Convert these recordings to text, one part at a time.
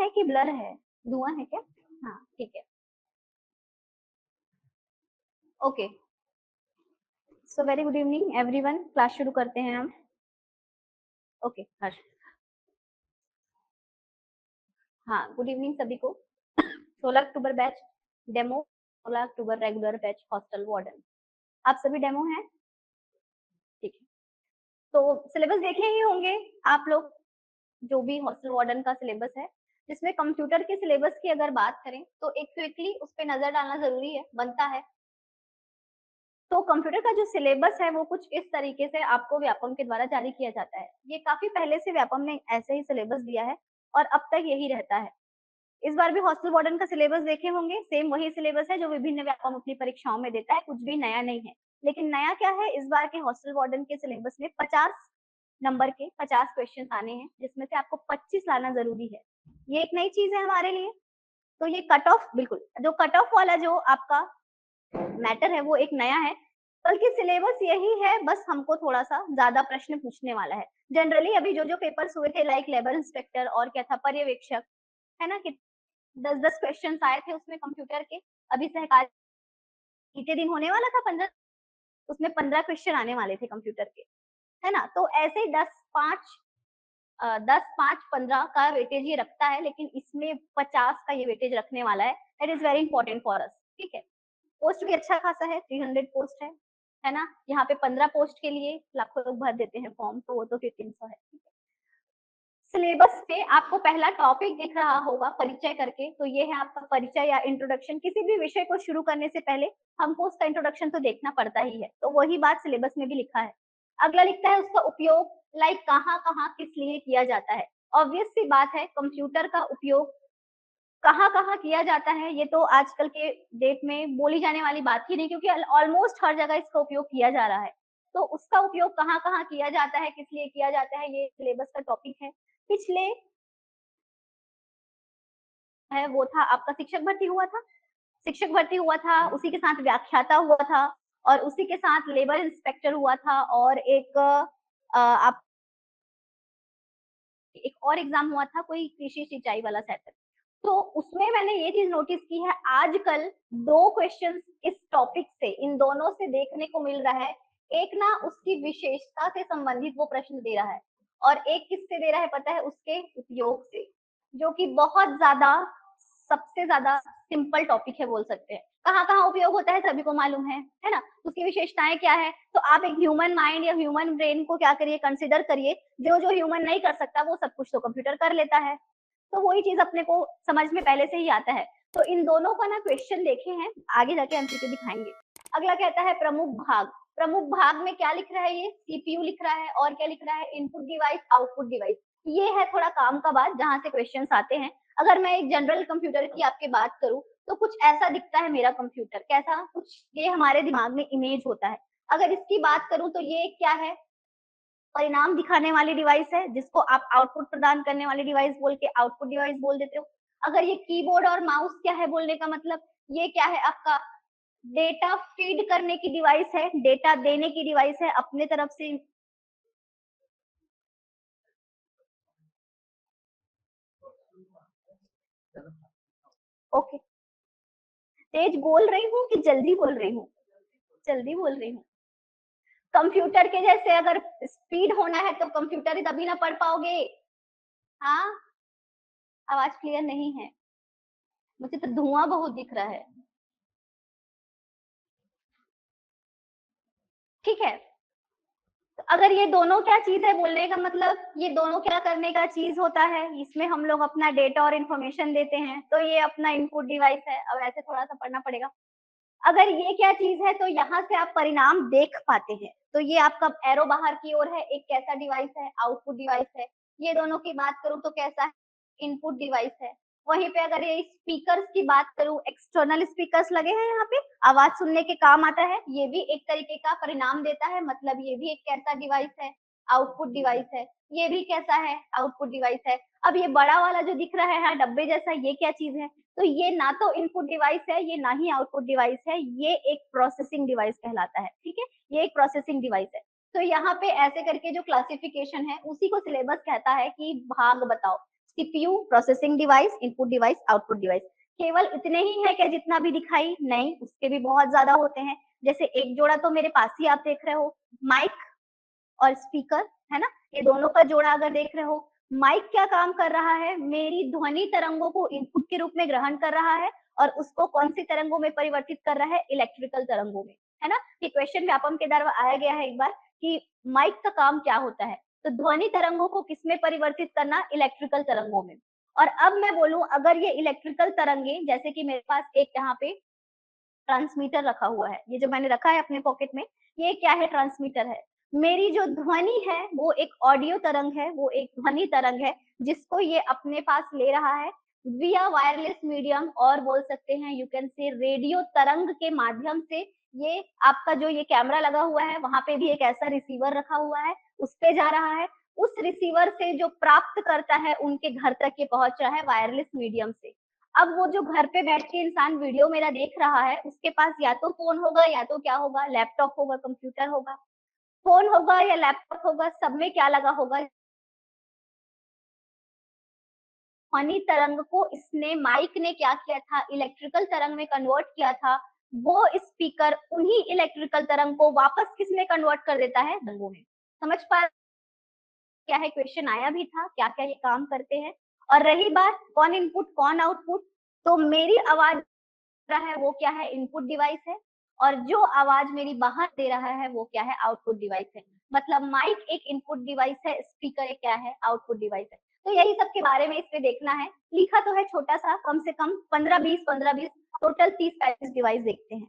है कि ब्लर है? धुआं है क्या? हाँ ठीक है, okay. So very good evening everyone, class शुरू करते हैं हम। ओके हर्ष, हाँ गुड इवनिंग सभी को। 16 अक्टूबर बैच डेमो, 16 अक्टूबर रेगुलर बैच हॉस्टल वार्डन, आप सभी डेमो हैं? ठीक है, तो सिलेबस देखे ही होंगे आप लोग, जो भी हॉस्टल वार्डन का सिलेबस है, जिसमें कंप्यूटर के सिलेबस की अगर बात करें तो एक क्विकली उस पर नजर डालना जरूरी है, बनता है। तो कंप्यूटर का जो सिलेबस है वो कुछ इस तरीके से आपको व्यापम के द्वारा जारी किया जाता है। ये काफी पहले से व्यापम ने ऐसे ही सिलेबस दिया है और अब तक यही रहता है। इस बार भी हॉस्टल वार्डन का सिलेबस देखे होंगे, सेम वही सिलेबस है जो विभिन्न व्यापम अपनी परीक्षाओं में देता है, कुछ भी नया नहीं है। लेकिन नया क्या है, इस बार के हॉस्टल वार्डन के सिलेबस में 50 नंबर के 50 क्वेश्चन आने हैं, जिसमें से आपको 25 लाना जरूरी है। ये एक नई चीज है हमारे लिए। तो ये कट ऑफ, बिल्कुल जो कट ऑफ वाला जो आपका मैटर है वो एक नया है, बल्कि सिलेबस यही है, बस हमको थोड़ा सा ज्यादा प्रश्न पूछने वाला है। जनरली अभी जो जो पेपर्स हुए थे लाइक लेबर इंस्पेक्टर और क्या था पर्यवेक्षक, है ना, कि 10-10 क्वेश्चन आए थे उसमें कंप्यूटर के। अभी सहकारी बीते दिन होने वाला था 15, उसमें 15 क्वेश्चन आने वाले थे कंप्यूटर के, है ना। तो ऐसे ही 10, 5, 15 का वेटेज ये रखता है, लेकिन इसमें 50 का ये वेटेज रखने वाला है। That is very important for us, ठीक है। पोस्ट भी अच्छा खासा है, 300 पोस्ट है ना। यहाँ पे 15 पोस्ट के लिए लाखों लोग भर देते हैं फॉर्म, तो वो तो फिर 300 है, ठीक है। सिलेबस पे आपको पहला टॉपिक दिख रहा होगा परिचय करके, तो ये है आपका परिचय या इंट्रोडक्शन। किसी भी विषय को शुरू करने से पहले हमको उसका इंट्रोडक्शन तो देखना पड़ता ही है, तो वही बात सिलेबस में भी लिखा है। अगला लिखता है उसका उपयोग, लाइक कहाँ कहाँ किस लिए किया जाता है। ऑब्वियस सी बात है, कंप्यूटर का उपयोग कहाँ कहाँ किया जाता है ये तो आजकल के डेट में बोली जाने वाली बात ही नहीं, क्योंकि ऑलमोस्ट हर जगह इसका उपयोग किया जा रहा है। तो उसका उपयोग कहाँ कहाँ किया जाता है, किस लिए किया जाता है, ये सिलेबस का टॉपिक है। पिछले है वो था आपका शिक्षक भर्ती हुआ था, शिक्षक भर्ती हुआ था, उसी के साथ व्याख्याता हुआ था, और उसी के साथ लेबर इंस्पेक्टर हुआ था, और आप एक और एग्जाम हुआ था कोई कृषि सिंचाई वाला सेट। तो उसमें मैंने ये चीज नोटिस की है, आजकल 2 क्वेश्चन इस टॉपिक से, इन दोनों से देखने को मिल रहा है। एक ना उसकी विशेषता से संबंधित वो प्रश्न दे रहा है, और एक किससे दे रहा है पता है, उसके उपयोग से, जो कि बहुत ज्यादा, सबसे ज्यादा सिंपल टॉपिक है बोल सकते हैं। कहाँ कहाँ उपयोग होता है सभी को मालूम है ना। उसकी विशेषताएं क्या है, तो आप एक ह्यूमन माइंड या ह्यूमन ब्रेन को क्या करिए, कंसिडर करिए। जो जो ह्यूमन नहीं कर सकता वो सब कुछ तो कंप्यूटर कर लेता है, तो वही चीज अपने को समझ में पहले से ही आता है। तो इन दोनों का ना क्वेश्चन देखे हैं, आगे जाके एमसीक्यू दिखाएंगे। अगला कहता है प्रमुख भाग। प्रमुख भाग में क्या लिख रहा है, ये सीपीयू लिख रहा है, और क्या लिख रहा है, इनपुट डिवाइस आउटपुट डिवाइस। ये है थोड़ा काम का बात, जहां से क्वेश्चन आते हैं। अगर मैं एक जनरल कंप्यूटर की आपके बात करूं, तो कुछ ऐसा दिखता है मेरा कंप्यूटर, कैसा कुछ, ये हमारे दिमाग में इमेज होता है। अगर इसकी बात करूं तो ये क्या है, परिणाम दिखाने वाली डिवाइस है, जिसको आप आउटपुट प्रदान करने वाली डिवाइस बोल के आउटपुट डिवाइस बोल देते हो। अगर ये कीबोर्ड और माउस क्या है बोलने का मतलब, ये क्या है आपका डेटा फीड करने की डिवाइस है, डेटा देने की डिवाइस है अपने तरफ से। ओके, तेज बोल रही हूँ कि जल्दी बोल रही हूँ? जल्दी बोल रही हूँ। कंप्यूटर के जैसे अगर स्पीड होना है तो कंप्यूटर ही तभी ना पढ़ पाओगे। हाँ, आवाज क्लियर नहीं है, मुझे तो धुआं बहुत दिख रहा है। ठीक है, तो अगर ये दोनों क्या चीज है बोलने का मतलब, ये दोनों क्या करने का चीज होता है, इसमें हम लोग अपना डेटा और इन्फॉर्मेशन देते हैं, तो ये अपना इनपुट डिवाइस है। अब ऐसे थोड़ा सा पढ़ना पड़ेगा। अगर ये क्या चीज है, तो यहाँ से आप परिणाम देख पाते हैं, तो ये आपका एरो बाहर की ओर है, एक कैसा डिवाइस है, आउटपुट डिवाइस है। ये दोनों की बात करूं तो कैसा है, इनपुट डिवाइस है। वहीं पे अगर ये स्पीकर्स की बात करूं, एक्सटर्नल स्पीकर्स लगे हैं यहाँ पे, आवाज सुनने के काम आता है, ये भी एक तरीके का परिणाम देता है, मतलब ये भी एक कैसा डिवाइस है, आउटपुट डिवाइस है। ये भी कैसा है, आउटपुट डिवाइस है। अब ये बड़ा वाला जो दिख रहा है यहाँ डब्बे जैसा, ये क्या चीज है, तो ये ना तो इनपुट डिवाइस है, ये ना ही आउटपुट डिवाइस है, ये एक प्रोसेसिंग डिवाइस कहलाता है, ठीक है। ये एक प्रोसेसिंग डिवाइस है। तो यहाँ पे ऐसे करके जो क्लासिफिकेशन है, उसी को सिलेबस कहता है कि भाग बताओ। CPU, processing device, input device, output device. केवल इतने ही है क्या जितना भी दिखाई? नहीं, उसके भी बहुत ज्यादा होते हैं। जैसे एक जोड़ा तो मेरे पास ही आप देख रहे हो, माइक और स्पीकर, है ना, ये दोनों का जोड़ा अगर देख रहे हो। माइक क्या काम कर रहा है? मेरी ध्वनि तरंगों को इनपुट के रूप में ग्रहण कर रहा है और उसको कौन सी तरंगों में परिवर्तित कर रहा है? इलेक्ट्रिकल तरंगों में, है ना। ये क्वेश्चन व्यापम के द्वारा आया गया है एक बार कि माइक का काम क्या होता है, तो ध्वनि तरंगों को किसमें परिवर्तित करना? इलेक्ट्रिकल तरंगों में। और अब मैं बोलूं, अगर ये इलेक्ट्रिकल तरंगे, जैसे कि मेरे पास एक यहाँ पे ट्रांसमीटर रखा हुआ है, ये जो मैंने रखा है अपने पॉकेट में, ये क्या है? ट्रांसमीटर है। मेरी जो ध्वनि है वो एक ऑडियो तरंग है, वो एक ध्वनि तरंग है जिसको ये अपने पास ले रहा है विया वायरलेस मीडियम, और बोल सकते हैं यू कैन से रेडियो तरंग के माध्यम से। ये आपका जो ये कैमरा लगा हुआ है वहां पे भी एक ऐसा रिसीवर रखा हुआ है, उस पे जा रहा है। उस रिसीवर से जो प्राप्त करता है उनके घर तक ये पहुंच रहा है वायरलेस मीडियम से। अब वो जो घर पे बैठ के इंसान वीडियो मेरा देख रहा है, उसके पास या तो फोन होगा या तो क्या होगा? लैपटॉप होगा, कंप्यूटर होगा। फोन होगा या लैपटॉप होगा, सब में क्या लगा होगा? ध्वनि तरंग को इसने, माइक ने क्या किया था? इलेक्ट्रिकल तरंग में कन्वर्ट किया था। वो स्पीकर उन्हीं इलेक्ट्रिकल तरंग को वापस किस में कन्वर्ट कर देता है? रंगों में। समझ पा क्या है? क्वेश्चन आया भी था, क्या क्या ये काम करते हैं। और रही बात कौन इनपुट कौन आउटपुट, तो मेरी आवाज रहा है वो क्या है? इनपुट डिवाइस है, और जो आवाज मेरी बाहर दे रहा है वो क्या है? आउटपुट डिवाइस है। मतलब माइक एक इनपुट डिवाइस है, स्पीकर एक क्या है? आउटपुट डिवाइस है। तो यही सब के बारे में इसमें देखना है। लिखा तो है छोटा सा, कम से कम 15-20 टोटल 30-35 डिवाइस देखते हैं।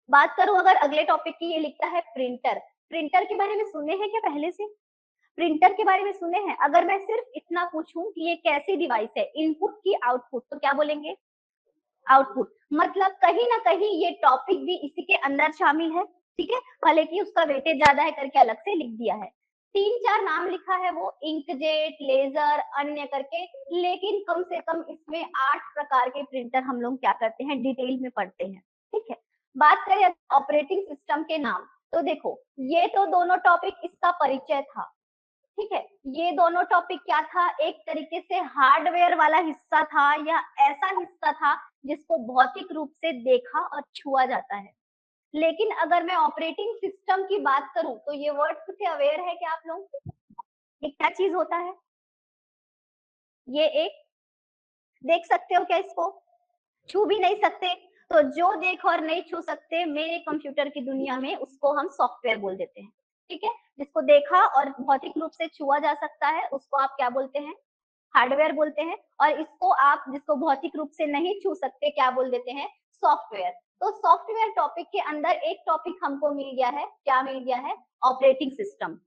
बात करूं अगर अगले टॉपिक की, ये लिखता है प्रिंटर। प्रिंटर के बारे में सुने हैं क्या पहले से? प्रिंटर के बारे में सुने हैं? अगर मैं सिर्फ इतना पूछूं कि ये कैसी डिवाइस है, इनपुट की आउटपुट, तो क्या बोलेंगे? आउटपुट। मतलब कहीं ना कहीं ये टॉपिक भी इसी के अंदर शामिल है, ठीक है, भले कि उसका वेटेज ज्यादा है करके अलग से लिख दिया है। 3-4 नाम लिखा है वो, इंकजेट, लेजर, अन्य करके, लेकिन कम से कम इसमें 8 प्रकार के प्रिंटर हम लोग क्या करते हैं? डिटेल में पढ़ते हैं, ठीक है। बात करें ऑपरेटिंग सिस्टम के नाम, तो देखो ये तो दोनों टॉपिक इसका परिचय था, ठीक है। ये दोनों टॉपिक क्या था? एक तरीके से हार्डवेयर वाला हिस्सा था, या ऐसा हिस्सा था जिसको भौतिक रूप से देखा और छुआ जाता है। लेकिन अगर मैं ऑपरेटिंग सिस्टम की बात करूं, तो ये वर्ड से अवेयर है क्या आप लोग? ये क्या चीज होता है? ये एक, देख सकते हो क्या इसको? छू भी नहीं सकते। तो जो देख और नहीं छू सकते मेरे कंप्यूटर की दुनिया में, उसको हम सॉफ्टवेयर बोल देते हैं, ठीक है। जिसको देखा और भौतिक रूप से छुआ जा सकता है उसको आप क्या बोलते हैं? हार्डवेयर बोलते हैं। और इसको आप, जिसको भौतिक रूप से नहीं छू सकते, क्या बोल देते हैं? सॉफ्टवेयर। तो सॉफ्टवेयर टॉपिक के अंदर एक टॉपिक हमको मिल गया है, क्या मिल गया है? Operating system.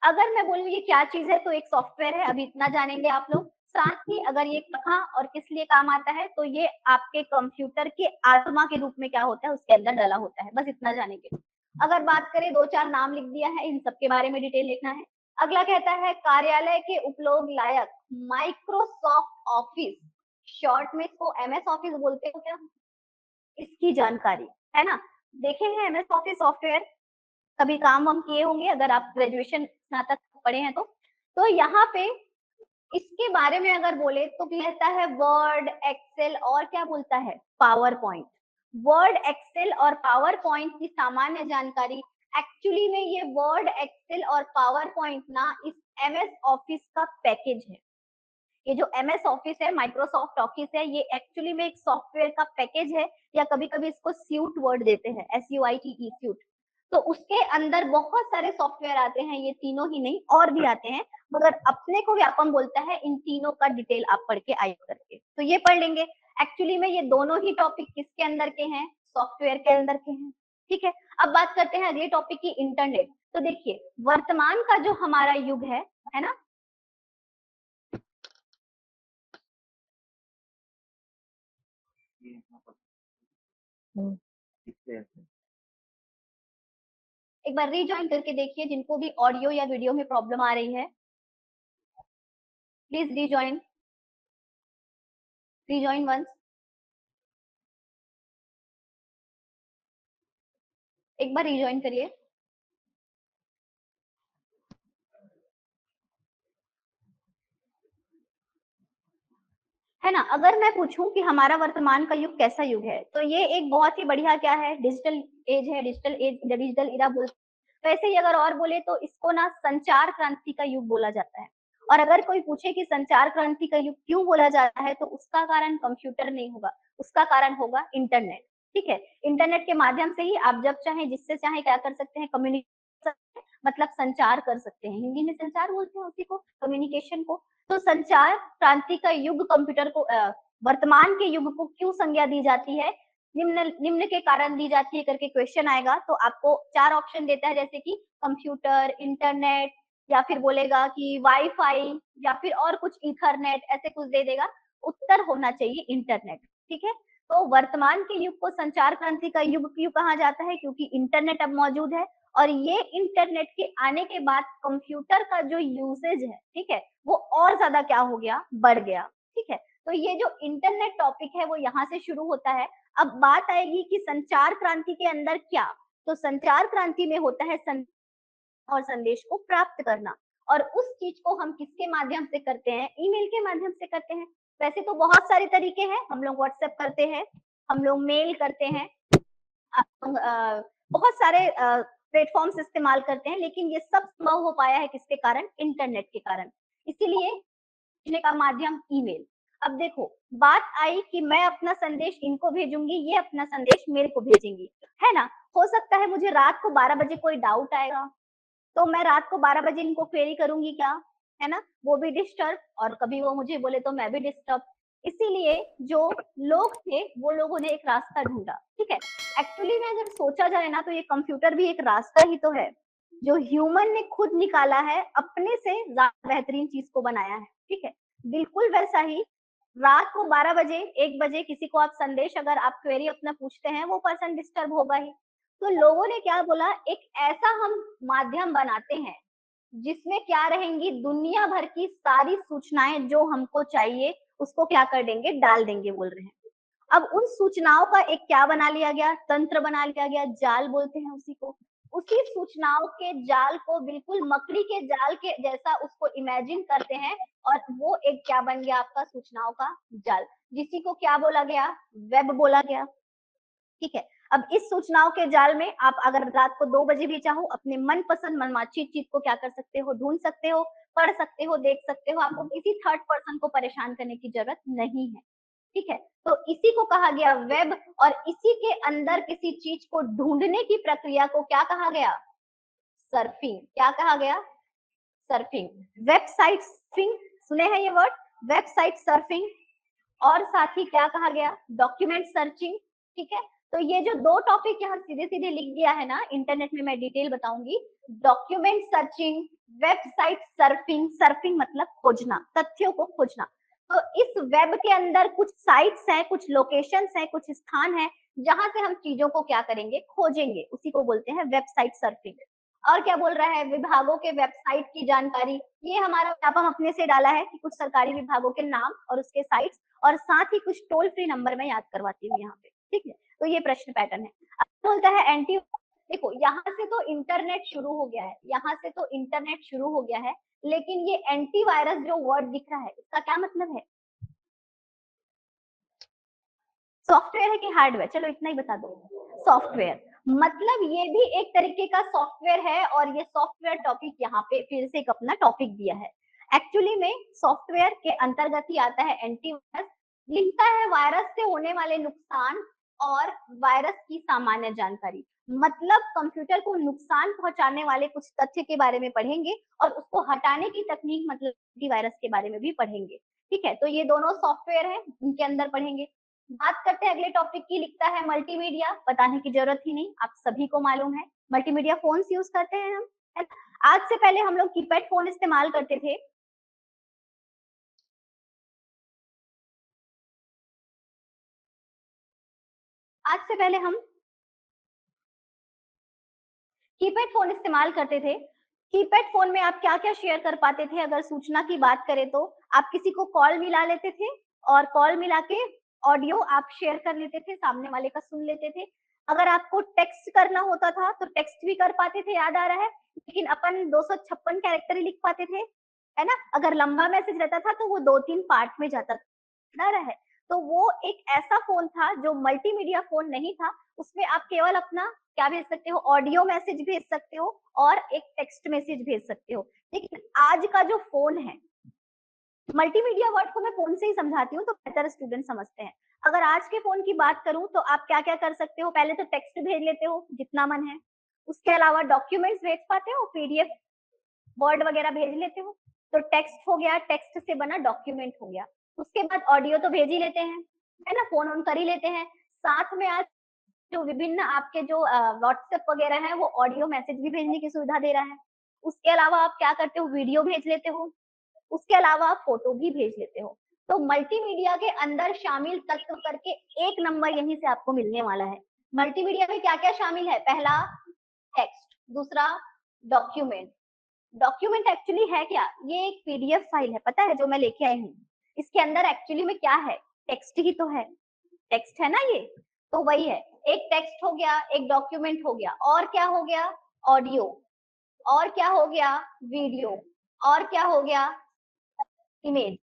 अगर मैं बोलूँ ये क्या चीज है, तो एक सॉफ्टवेयर है, अभी इतना जानेंगे आप लोग। साथ ही अगर ये कहाँ और किस लिए काम आता है, तो ये आपके कंप्यूटर के आत्मा के रूप में क्या होता है? उसके अंदर डला होता है, बस इतना जानेंगे। अगर बात करें, 2-4 नाम लिख दिया है, इन सब के बारे में डिटेल लिखना है। अगला कहता है कार्यालय के उपयोग लायक माइक्रोसॉफ्ट ऑफिस, शॉर्ट में इसको एमएस ऑफिस बोलते हो क्या? इसकी जानकारी, है ना। देखे हैं एमएस ऑफिस सॉफ्टवेयर, कभी काम वाम किए होंगे अगर आप ग्रेजुएशन स्नातक पढ़े हैं तो यहाँ पे इसके बारे में अगर बोले तो कहता है वर्ड, एक्सेल और क्या बोलता है? Power point. वर्ड, एक्सेल और पावर पॉइंट की सामान्य जानकारी। एक्चुअली में ये वर्ड, एक्सेल और पावर पॉइंट ना इस एमएस ऑफिस का पैकेज है। ये जो एमएस ऑफिस है, माइक्रोसॉफ्ट ऑफिस है, ये एक्चुअली में एक सॉफ्टवेयर का पैकेज है, या कभी कभी इसको स्यूट वर्ड देते हैं, SUITE, स्यूट। तो उसके अंदर बहुत सारे सॉफ्टवेयर आते हैं, ये तीनों ही नहीं और भी आते हैं, मगर अपने को व्यापम बोलता है इन तीनों का डिटेल आप पढ़ के आए करके, तो ये पढ़ लेंगे। एक्चुअली में ये दोनों ही टॉपिक किसके अंदर के हैं? सॉफ्टवेयर के अंदर के हैं, ठीक है। अब बात करते हैं अगले टॉपिक की, इंटरनेट। तो देखिए वर्तमान का जो हमारा युग है ना, एक बार रीजॉइन करके देखिए जिनको भी ऑडियो या वीडियो में प्रॉब्लम आ रही है, प्लीज रीजॉइन, रीजॉइन वंस, एक बार रीजॉइन करिए। है ना? अगर मैं पूछूँ कि हमारा वर्तमान का युग कैसा युग है, तो ये एक बहुत ही बढ़िया क्या है, डिजिटल एज है, डिजिटल इरा बोलते हैं। वैसे ही अगर और बोले तो इसको ना संचार क्रांति का युग बोला जाता है। और अगर कोई पूछे कि संचार क्रांति का युग क्यों बोला जाता है, तो उसका कारण कंप्यूटर नहीं होगा, उसका कारण होगा इंटरनेट, ठीक है? इंटरनेट के माध्यम से ही आप जब चाहें, जिससे चाहें क्या कर सकते हैं, मतलब संचार कर सकते हैं। हिंदी में संचार बोलते हैं उसी को, कम्युनिकेशन को। तो संचार क्रांति का युग कंप्यूटर को वर्तमान के युग को क्यों संज्ञा दी जाती है, निम्न निम्न के कारण दी जाती है करके क्वेश्चन आएगा, तो आपको 4 ऑप्शन देता है, जैसे कि कंप्यूटर, इंटरनेट, या फिर बोलेगा कि वाईफाई, या फिर और कुछ ईथरनेट, ऐसे कुछ दे देगा। उत्तर होना चाहिए इंटरनेट, ठीक है? तो वर्तमान के युग को संचार क्रांति का युग क्यों कहा जाता है, क्योंकि इंटरनेट अब मौजूद है, और ये इंटरनेट के आने के बाद कंप्यूटर का जो यूसेज है, ठीक है, वो और ज्यादा क्या हो गया, बढ़ गया, ठीक है? तो ये जो इंटरनेट टॉपिक है वो यहाँ से शुरू होता है। अब बात आएगी कि संचार क्रांति के अंदर क्या, तो संचार क्रांति में होता है और संदेश को प्राप्त करना, और उस चीज को हम किसके माध्यम से करते हैं, ईमेल के माध्यम से करते हैं। वैसे तो बहुत सारे तरीके हैं, हम लोग व्हाट्सएप करते हैं, हम लोग मेल करते हैं, बहुत सारे प्लेटफॉर्म्स इस्तेमाल करते हैं, लेकिन ये सब संभव हो पाया है किसके कारण, इंटरनेट के कारण। इसीलिए भेजने का माध्यम ईमेल। अब देखो, बात आई कि मैं अपना संदेश इनको भेजूंगी, ये अपना संदेश मेरे को भेजेंगी, है ना? हो सकता है मुझे रात को 12 बजे कोई डाउट आएगा, तो मैं रात को 12 बजे इनको क्वेरी करूंगी क्या, है ना? वो भी डिस्टर्ब, और कभी वो मुझे बोले तो मैं भी डिस्टर्ब। इसीलिए जो लोग थे वो लोगों ने एक रास्ता ढूंढा, ठीक है? एक्चुअली में अगर सोचा जाए ना, तो ये कंप्यूटर भी एक रास्ता ही तो है, जो ह्यूमन ने खुद निकाला है, अपने से ज्यादा बेहतरीन चीज को बनाया है, ठीक है? बिल्कुल वैसा ही रात को 12 बजे 1 बजे किसी को आप संदेश, अगर आप क्वेरी अपना पूछते हैं, वो पर्सन डिस्टर्ब होगा ही। तो लोगों ने क्या बोला, एक ऐसा हम माध्यम बनाते हैं जिसमें क्या रहेंगी, दुनिया भर की सारी सूचनाएं जो हमको चाहिए उसको क्या कर देंगे, डाल देंगे, बोल रहे हैं। अब उन सूचनाओं का एक क्या बना लिया गया, तंत्र बना लिया गया, जाल बोलते हैं उसी को। उसी सूचनाओं के जाल को बिल्कुल मकड़ी के जाल के जैसा उसको इमेजिन करते हैं, और वो एक क्या बन गया, आपका सूचनाओं का जाल, जिसी को क्या बोला गया, वेब बोला गया, ठीक है? अब इस सूचनाओं के जाल में आप अगर रात को 2 बजे भी चाहो, अपने मनपसंद मनमाची चीज को क्या कर सकते हो, ढूंढ सकते हो, पढ़ सकते हो, देख सकते हो, आपको किसी थर्ड पर्सन को परेशान करने की जरूरत नहीं है, ठीक है? तो इसी को कहा गया वेब, और इसी के अंदर किसी चीज को ढूंढने की प्रक्रिया को क्या कहा गया, सर्फिंग। क्या कहा गया, सर्फिंग। वेबसाइट सर्फिंग, सुने हैं ये वर्ड, वेबसाइट सर्फिंग। और साथ ही क्या कहा गया, डॉक्यूमेंट सर्चिंग, ठीक है? तो ये जो 2 टॉपिक यहाँ सीधे सीधे लिख दिया है ना, इंटरनेट में मैं डिटेल बताऊंगी। Document searching, website surfing, surfing मतलब खोजना, तथ्यों को खोजना। तो इस वेब के अंदर कुछ साइट्स हैं, कुछ लोकेशंस हैं, कुछ स्थान है जहां से हम चीजों को क्या करेंगे, खोजेंगे, उसी को बोलते हैं वेबसाइट सर्फिंग। और क्या बोल रहा है, विभागों के वेबसाइट की जानकारी, ये हमारा यहाँ पर अपने से डाला है कि कुछ सरकारी विभागों के नाम और उसके साइट्स, और साथ ही कुछ टोल फ्री नंबर मैं याद करवाती हूँ यहाँ पे, ठीक है? तो ये प्रश्न पैटर्न है। अब बोलता है एंटी, देखो यहाँ से तो इंटरनेट शुरू हो गया है, यहाँ से तो इंटरनेट शुरू हो गया है, लेकिन ये एंटीवायरस जो वर्ड दिख रहा है, इसका क्या मतलब है, सॉफ्टवेयर है कि हार्डवेयर, चलो इतना ही बता दो, सॉफ्टवेयर। मतलब ये भी एक तरीके का सॉफ्टवेयर है, और ये सॉफ्टवेयर टॉपिक यहाँ पे फिर से एक अपना टॉपिक दिया है। एक्चुअली में सॉफ्टवेयर के अंतर्गत ही आता है एंटीवायरस, लिखता है वायरस से होने वाले नुकसान और वायरस की सामान्य जानकारी। मतलब कंप्यूटर को नुकसान पहुंचाने वाले कुछ तथ्य के बारे में पढ़ेंगे, और उसको हटाने की तकनीक मतलब एंटीवायरस के बारे में भी पढ़ेंगे, ठीक है? तो ये दोनों सॉफ्टवेयर है, इनके अंदर पढ़ेंगे। बात करते हैं अगले टॉपिक की, लिखता है मल्टीमीडिया, बताने की जरूरत ही नहीं, आप सभी को मालूम है मल्टीमीडिया फोन्स यूज करते हैं हम, है ना? आज से पहले हम लोग कीपैड फोन इस्तेमाल करते थे। आज से पहले हम कीपैड फोन इस्तेमाल करते थे। कीपैड फोन में आप क्या क्या शेयर कर पाते थे, अगर सूचना की बात करें तो आप किसी को कॉल मिला लेते थे, और कॉल मिला के ऑडियो आप शेयर कर लेते थे, सामने वाले का सुन लेते थे। अगर आपको टेक्स्ट करना होता था तो टेक्स्ट भी कर पाते थे, याद आ रहा है, लेकिन अपन 256 कैरेक्टर ही लिख पाते थे, है ना? अगर लंबा मैसेज रहता था तो वो 2-3 पार्ट में जाता था। पढ़ा रहा है। तो वो एक ऐसा फोन था जो मल्टीमीडिया फोन नहीं था, उसमें आप केवल अपना क्या भेज सकते हो, ऑडियो मैसेज भेज सकते हो और एक टेक्स्ट मैसेज भेज सकते हो। लेकिन आज का जो फोन है, मल्टीमीडिया वर्ड को मैं फोन से ही समझाती हूँ तो बेहतर स्टूडेंट समझते हैं। अगर आज के फोन की बात करूं तो आप क्या क्या कर सकते हो, पहले तो टेक्स्ट भेज लेते हो जितना मन है, उसके अलावा डॉक्यूमेंट्स भेज पाते हो, पीडीएफ वर्ड वगैरह भेज लेते हो, तो टेक्स्ट हो गया, टेक्स्ट से बना डॉक्यूमेंट हो गया। उसके बाद ऑडियो तो भेज ही लेते हैं, है ना, फोन ऑन कर ही लेते हैं। साथ में आज जो विभिन्न आपके जो व्हाट्सएप वगैरह है वो ऑडियो मैसेज भी भेजने की सुविधा दे रहा है। उसके अलावा आप क्या करते हो, वीडियो भेज लेते हो, उसके अलावा आप फोटो भी भेज लेते हो। तो मल्टीमीडिया के अंदर शामिल तत्व करके एक नंबर यहीं से आपको मिलने वाला है। मल्टीमीडिया में क्या क्या शामिल है, पहला टेक्स्ट, दूसरा डॉक्यूमेंट। डॉक्यूमेंट एक्चुअली है क्या, ये एक पीडीएफ फाइल है, पता है, जो मैं लेके आई हूँ। इसके अंदर एक्चुअली में क्या है, टेक्स्ट ही तो है, टेक्स्ट है ना ये, तो वही है। एक टेक्स्ट हो गया, एक डॉक्यूमेंट हो गया, और क्या हो गया, ऑडियो, और क्या हो गया, वीडियो, और क्या हो गया, इमेज।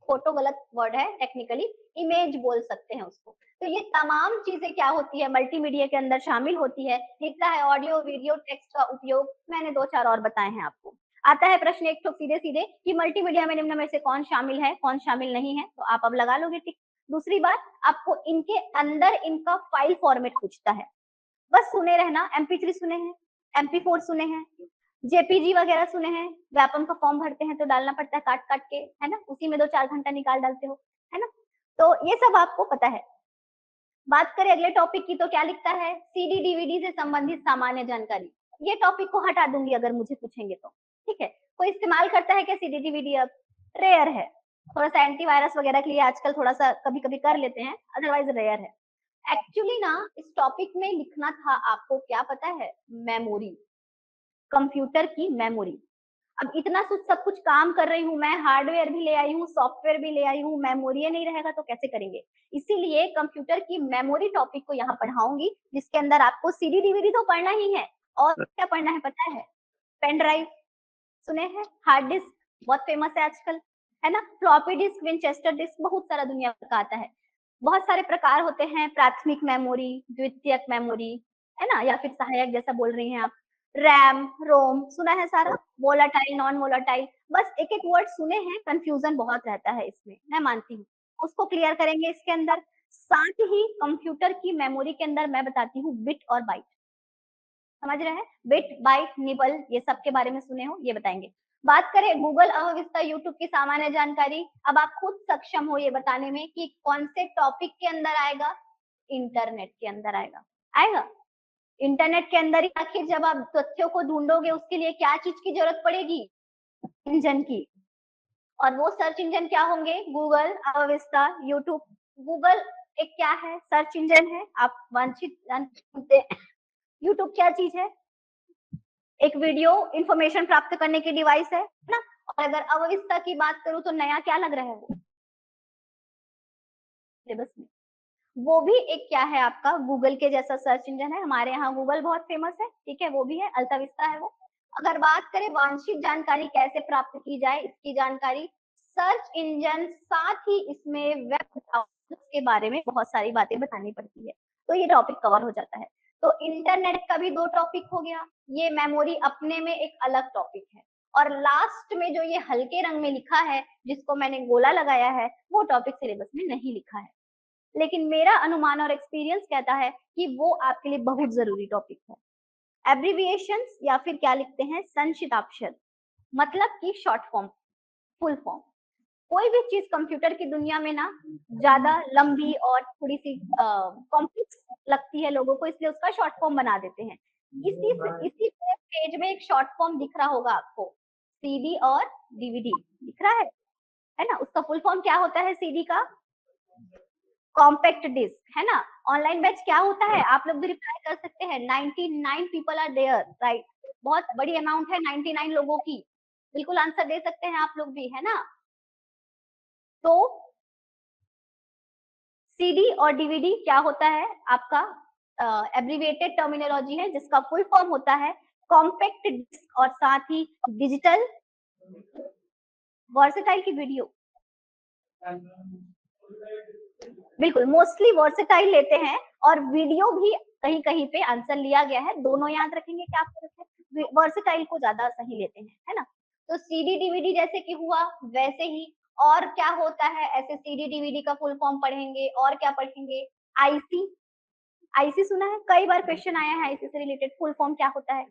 फोटो गलत वर्ड है, टेक्निकली इमेज बोल सकते हैं उसको। तो ये तमाम चीजें क्या होती है, मल्टीमीडिया के अंदर शामिल होती है। दिखता है ऑडियो वीडियो टेक्स्ट का उपयोग, मैंने 2-4 और बताए हैं आपको। आता है प्रश्न एक तो सीधे सीधे कि मल्टीमीडिया में निम्न में से कौन शामिल है, कौन शामिल नहीं है, तो आप अब लगा लोगे टिक। दूसरी बात, आपको इनके अंदर इनका फाइल फॉर्मेट पूछता है, बस सुने रहना। MP3 सुने हैं, MP4 सुने हैं, जेपीजी वगैरह सुने हैं, व्यापम का फॉर्म भरते हैं तो डालना पड़ता है काट काट के, है ना, उसी में 2-4 घंटा निकाल डालते हो, है ना, तो ये सब आपको पता है। बात करें अगले टॉपिक की तो क्या लिखता है, सीडी डीवीडी से संबंधित सामान्य जानकारी। ये टॉपिक को हटा दूंगी अगर मुझे पूछेंगे तो, ठीक है। कोई इस्तेमाल करता है क्या सीडी डीवीडी, अब रेयर है, थोड़ा सा एंटीवायरस वगैरह के लिए आजकल थोड़ा सा कभी कभी कर लेते हैं, अदरवाइज रेयर है। एक्चुअली ना इस टॉपिक में लिखना था आपको, क्या पता है, मेमोरी, कंप्यूटर की मेमोरी। अब इतना सब कुछ काम कर रही हूँ मैं, हार्डवेयर भी ले आई हूँ, सॉफ्टवेयर भी ले आई हूँ, मेमोरी नहीं रहेगा तो कैसे करेंगे। इसीलिए कंप्यूटर की मेमोरी टॉपिक को यहाँ पढ़ाऊंगी, जिसके अंदर आपको सीडी डीवीडी तो पढ़ना ही है, और क्या पढ़ना है पता है, पेन ड्राइव सुने हैं, हार्ड डिस्क बहुत फेमस है आजकल, है ना, फ्लॉपी डिस्क, विंचेस्टर डिस्क, बहुत सारा दुनिया का आता है। बहुत सारे प्रकार होते हैं, प्राथमिक मेमोरी, द्वितीयक मेमोरी, है ना, या फिर सहायक जैसा बोल रही हैं आप, रैम, रोम सुना है सारा, वोलाटाइल, नॉन वोलाटाइल, बस एक एक वर्ड सुने हैं, कंफ्यूजन बहुत रहता है इसमें, मैं मानती हूँ, उसको क्लियर करेंगे इसके अंदर। साथ ही कंप्यूटर की मेमोरी के अंदर मैं बताती हूँ बिट और बाइट, समझ रहे हैं, बिट बाइट निबल, ये सब के बारे में सुने हो, ये बताएंगे। बात करें गूगल अवस्था यूट्यूब की सामान्य जानकारी, अब आप खुद सक्षम हो ये बताने में कि कौन से टॉपिक के अंदर आएगा, इंटरनेट के अंदर आएगा, आएगा इंटरनेट के अंदर ही। आखिर जब आप तथ्यों को ढूंढोगे उसके लिए क्या चीज की जरूरत पड़ेगी, इंजन की, और वो सर्च इंजन क्या होंगे, गूगल, अवस्था, यूट्यूब। गूगल एक क्या है, सर्च इंजन है, आप वांछित जानते हैं। यूट्यूब क्या चीज है, एक वीडियो इंफॉर्मेशन प्राप्त करने की डिवाइस है ना। और अगर अवस्था की बात करूं तो नया क्या लग रहा है वो सिलेबस में, वो भी एक क्या है आपका गूगल के जैसा सर्च इंजन है, हमारे यहाँ गूगल बहुत फेमस है, ठीक है, वो भी है, अल्ताविस्ता है वो। अगर बात करें वांछित जानकारी कैसे प्राप्त की जाए, इसकी जानकारी सर्च इंजन, साथ ही इसमें वेब ब्राउजर के बारे में बहुत सारी बातें बतानी पड़ती है, तो ये टॉपिक कवर हो जाता है। तो इंटरनेट का भी 2 टॉपिक हो गया, ये मेमोरी अपने में एक अलग टॉपिक है। और लास्ट में जो ये हल्के रंग में लिखा है, जिसको मैंने गोला लगाया है, वो टॉपिक सिलेबस में नहीं लिखा है, लेकिन मेरा अनुमान और एक्सपीरियंस कहता है कि वो आपके लिए बहुत जरूरी टॉपिक है। एब्रीविएशंस या फिर क्या लिखते हैं, संक्षिप्ताक्षर, मतलब कि शॉर्ट फॉर्म, फुल फॉर्म। कोई भी चीज कंप्यूटर की दुनिया में ना ज्यादा लंबी और थोड़ी सी कॉम्प्लेक्स लगती है लोगों को, इसलिए उसका शॉर्ट फॉर्म बना देते हैं। इसी पेज में एक शॉर्ट फॉर्म दिख रहा होगा आपको, सीडी और डीवीडी दिख रहा है ना, उसका फुल फॉर्म क्या होता है सीडी का, कॉम्पैक्ट डिस्क, है ना। ऑनलाइन बैच क्या होता है, आप लोग भी रिप्लाई कर सकते हैं, 99 पीपल आर देयर, राइट, बहुत बड़ी अमाउंट है 99 लोगों की, बिल्कुल आंसर दे सकते हैं आप लोग भी, है ना। तो सीडी और डीवीडी क्या होता है आपका, एब्रिविएटेड टर्मिनोलॉजी है जिसका फुल फॉर्म होता है कॉम्पैक्ट डिस्क, और साथ ही डिजिटल वर्सेटाइल की वीडियो, बिल्कुल मोस्टली वर्सेटाइल लेते हैं और वीडियो भी कहीं कहीं पे आंसर लिया गया है, दोनों याद रखेंगे क्या आप वर्सेटाइल को ज्यादा सही लेते हैं, है ना। तो सीडी डीवीडी जैसे कि हुआ वैसे ही, और क्या होता है ऐसे सीडी डीवीडी का फुल फॉर्म पढ़ेंगे, और क्या पढ़ेंगे, आईसी। आईसी सुना है, कई बार क्वेश्चन आया है आईसी से रिलेटेड, फुल फॉर्म क्या होता है,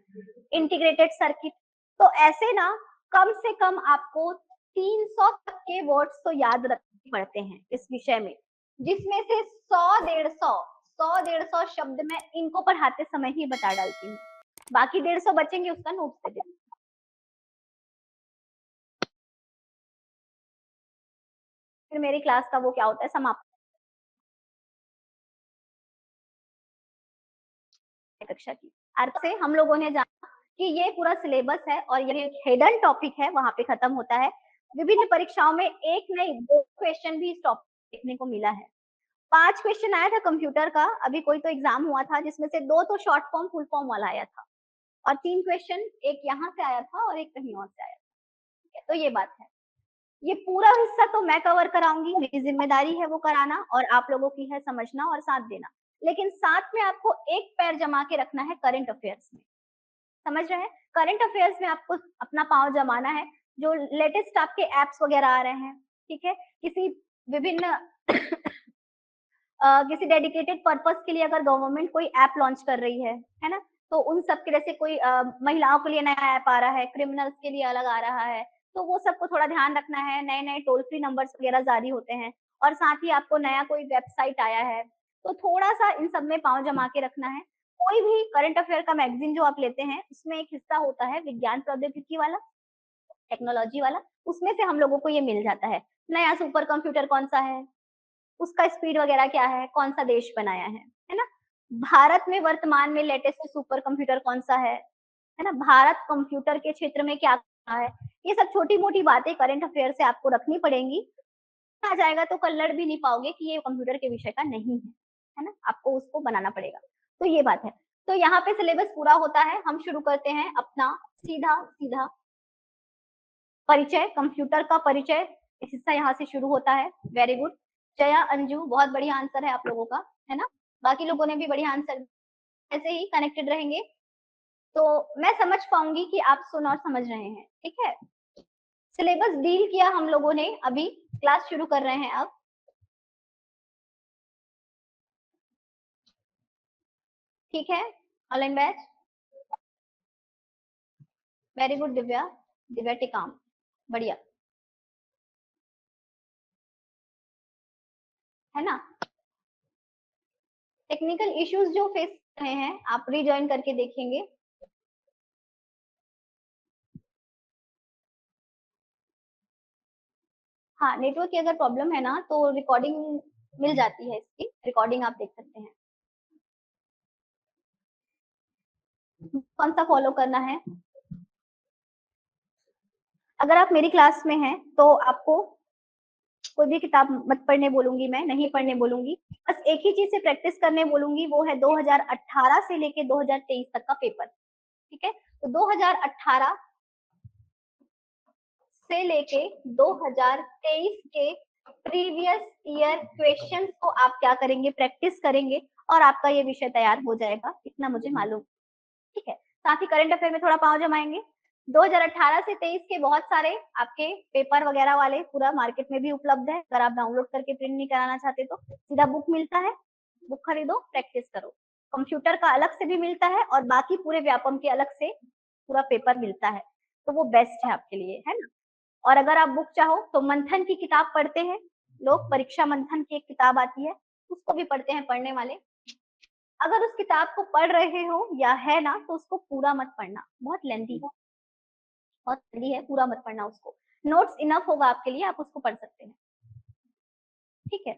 इंटीग्रेटेड सर्किट। तो ऐसे ना कम से कम आपको 300 तक के वर्ड्स तो याद रखने पड़ते हैं इस विषय में, जिसमें से 100 150 शब्द मैं इनको पढ़ाते समय ही बता डालती हूँ, बाकी 150 बचेंगे उसका नोट्स दे देती हूँ। फिर मेरी क्लास का वो क्या होता है समाप्त कक्षा की। अर्थ से हम लोगों ने जाना कि ये पूरा सिलेबस है और ये हिडन टॉपिक है, वहां पे खत्म होता है। विभिन्न परीक्षाओं में एक नहीं 2 क्वेश्चन भी इस टॉपिक देखने को मिला है। 5 क्वेश्चन आया था कंप्यूटर का, अभी कोई तो एग्जाम हुआ था जिसमें से 2 तो शॉर्ट फॉर्म फुल फॉर्म वाला आया था और 3 क्वेश्चन एक यहाँ से आया था और एक कहीं और से आया था। तो ये बात है। ये पूरा हिस्सा तो मैं कवर कराऊंगी, मेरी जिम्मेदारी है वो कराना और आप लोगों की है समझना और साथ देना। लेकिन साथ में आपको एक पैर जमा के रखना है करंट अफेयर्स में, समझ रहे हैं। करंट अफेयर्स में आपको अपना पाँव जमाना है, जो लेटेस्ट आपके एप्स वगैरह आ रहे हैं, ठीक है, किसी विभिन्न किसी डेडिकेटेड पर्पस के लिए अगर गवर्नमेंट कोई ऐप लॉन्च कर रही है ना, तो उन सब के जैसे कोई महिलाओं के लिए नया ऐप आ रहा है, क्रिमिनल्स के लिए अलग आ रहा है, तो वो सबको थोड़ा ध्यान रखना है। नए नए टोल फ्री नंबर्स वगैरह जारी होते हैं और साथ ही आपको नया कोई वेबसाइट आया है, तो थोड़ा सा इन सब में पाँव जमा के रखना है। कोई भी करंट अफेयर का मैगजीन जो आप लेते हैं उसमें एक हिस्सा होता है विज्ञान प्रौद्योगिकी वाला, टेक्नोलॉजी वाला, उसमें से हम लोगों को ये मिल जाता है। नया सुपर कंप्यूटर कौन सा है, उसका स्पीड वगैरह क्या है, कौन सा देश बनाया है ना। भारत में वर्तमान में लेटेस्ट सुपर कंप्यूटर कौन सा है ना, भारत कंप्यूटर के क्षेत्र में क्या है, ये सब छोटी मोटी बातें करंट अफेयर से आपको रखनी पड़ेंगी। आ जाएगा तो कल लड़ भी नहीं पाओगे कि ये कंप्यूटर के विषय का नहीं है ना, आपको उसको बनाना पड़ेगा। तो ये बात है। तो यहाँ पे सिलेबस पूरा होता है, हम शुरू करते हैं अपना सीधा सीधा परिचय, कंप्यूटर का परिचय, इस हिस्सा यहाँ से शुरू होता है। वेरी गुड जया, अंजू, बहुत बढ़िया आंसर है आप लोगों का, है ना। बाकी लोगों ने भी बढ़िया आंसर, ऐसे ही कनेक्टेड रहेंगे तो मैं समझ पाऊंगी कि आप सुन और समझ रहे हैं, ठीक है। सिलेबस डील किया हम लोगों ने, अभी क्लास शुरू कर रहे हैं अब। ठीक है, online batch, very good Divya, Divya Tikam, बढ़िया, है ना। टेक्निकल इश्यूज जो फेस कर रहे हैं आप रीजॉइन करके देखेंगे। हाँ, नेटवर्क की अगर प्रॉब्लम है ना तो रिकॉर्डिंग मिल जाती है, इसकी रिकॉर्डिंग आप देख सकते हैं। कौन सा फॉलो करना है, अगर आप मेरी क्लास में हैं तो आपको कोई भी किताब मत पढ़ने बोलूंगी, मैं नहीं पढ़ने बोलूंगी, बस एक ही चीज से प्रैक्टिस करने बोलूंगी, वो है 2018 से लेके 2023 तक का पेपर, ठीक है। तो 2018 से लेके 2023 के प्रीवियस ईयर क्वेश्चंस को आप क्या करेंगे, प्रैक्टिस करेंगे और आपका ये विषय तैयार हो जाएगा, इतना मुझे मालूम, ठीक है। साथ ही करंट अफेयर में थोड़ा पाँव जमाएंगे। 2018 से 23 के बहुत सारे आपके पेपर वगैरह वाले पूरा मार्केट में भी उपलब्ध है, अगर आप डाउनलोड करके प्रिंट नहीं कराना चाहते तो सीधा बुक मिलता है, बुक खरीदो, प्रैक्टिस करो। कंप्यूटर का अलग से भी मिलता है और बाकी पूरे व्यापम के अलग से पूरा पेपर मिलता है, तो वो बेस्ट है आपके लिए, है ना। और अगर आप बुक चाहो तो मंथन की किताब पढ़ते हैं लोग, परीक्षा मंथन की एक किताब आती है, उसको भी पढ़ते हैं पढ़ने वाले। अगर उस किताब को पढ़ रहे हो या है ना तो उसको पूरा मत पढ़ना, बहुत लेंथी है, बहुत लेंथी है, पूरा मत पढ़ना उसको, नोट्स इनफ होगा आपके लिए, आप उसको पढ़ सकते हैं, ठीक है।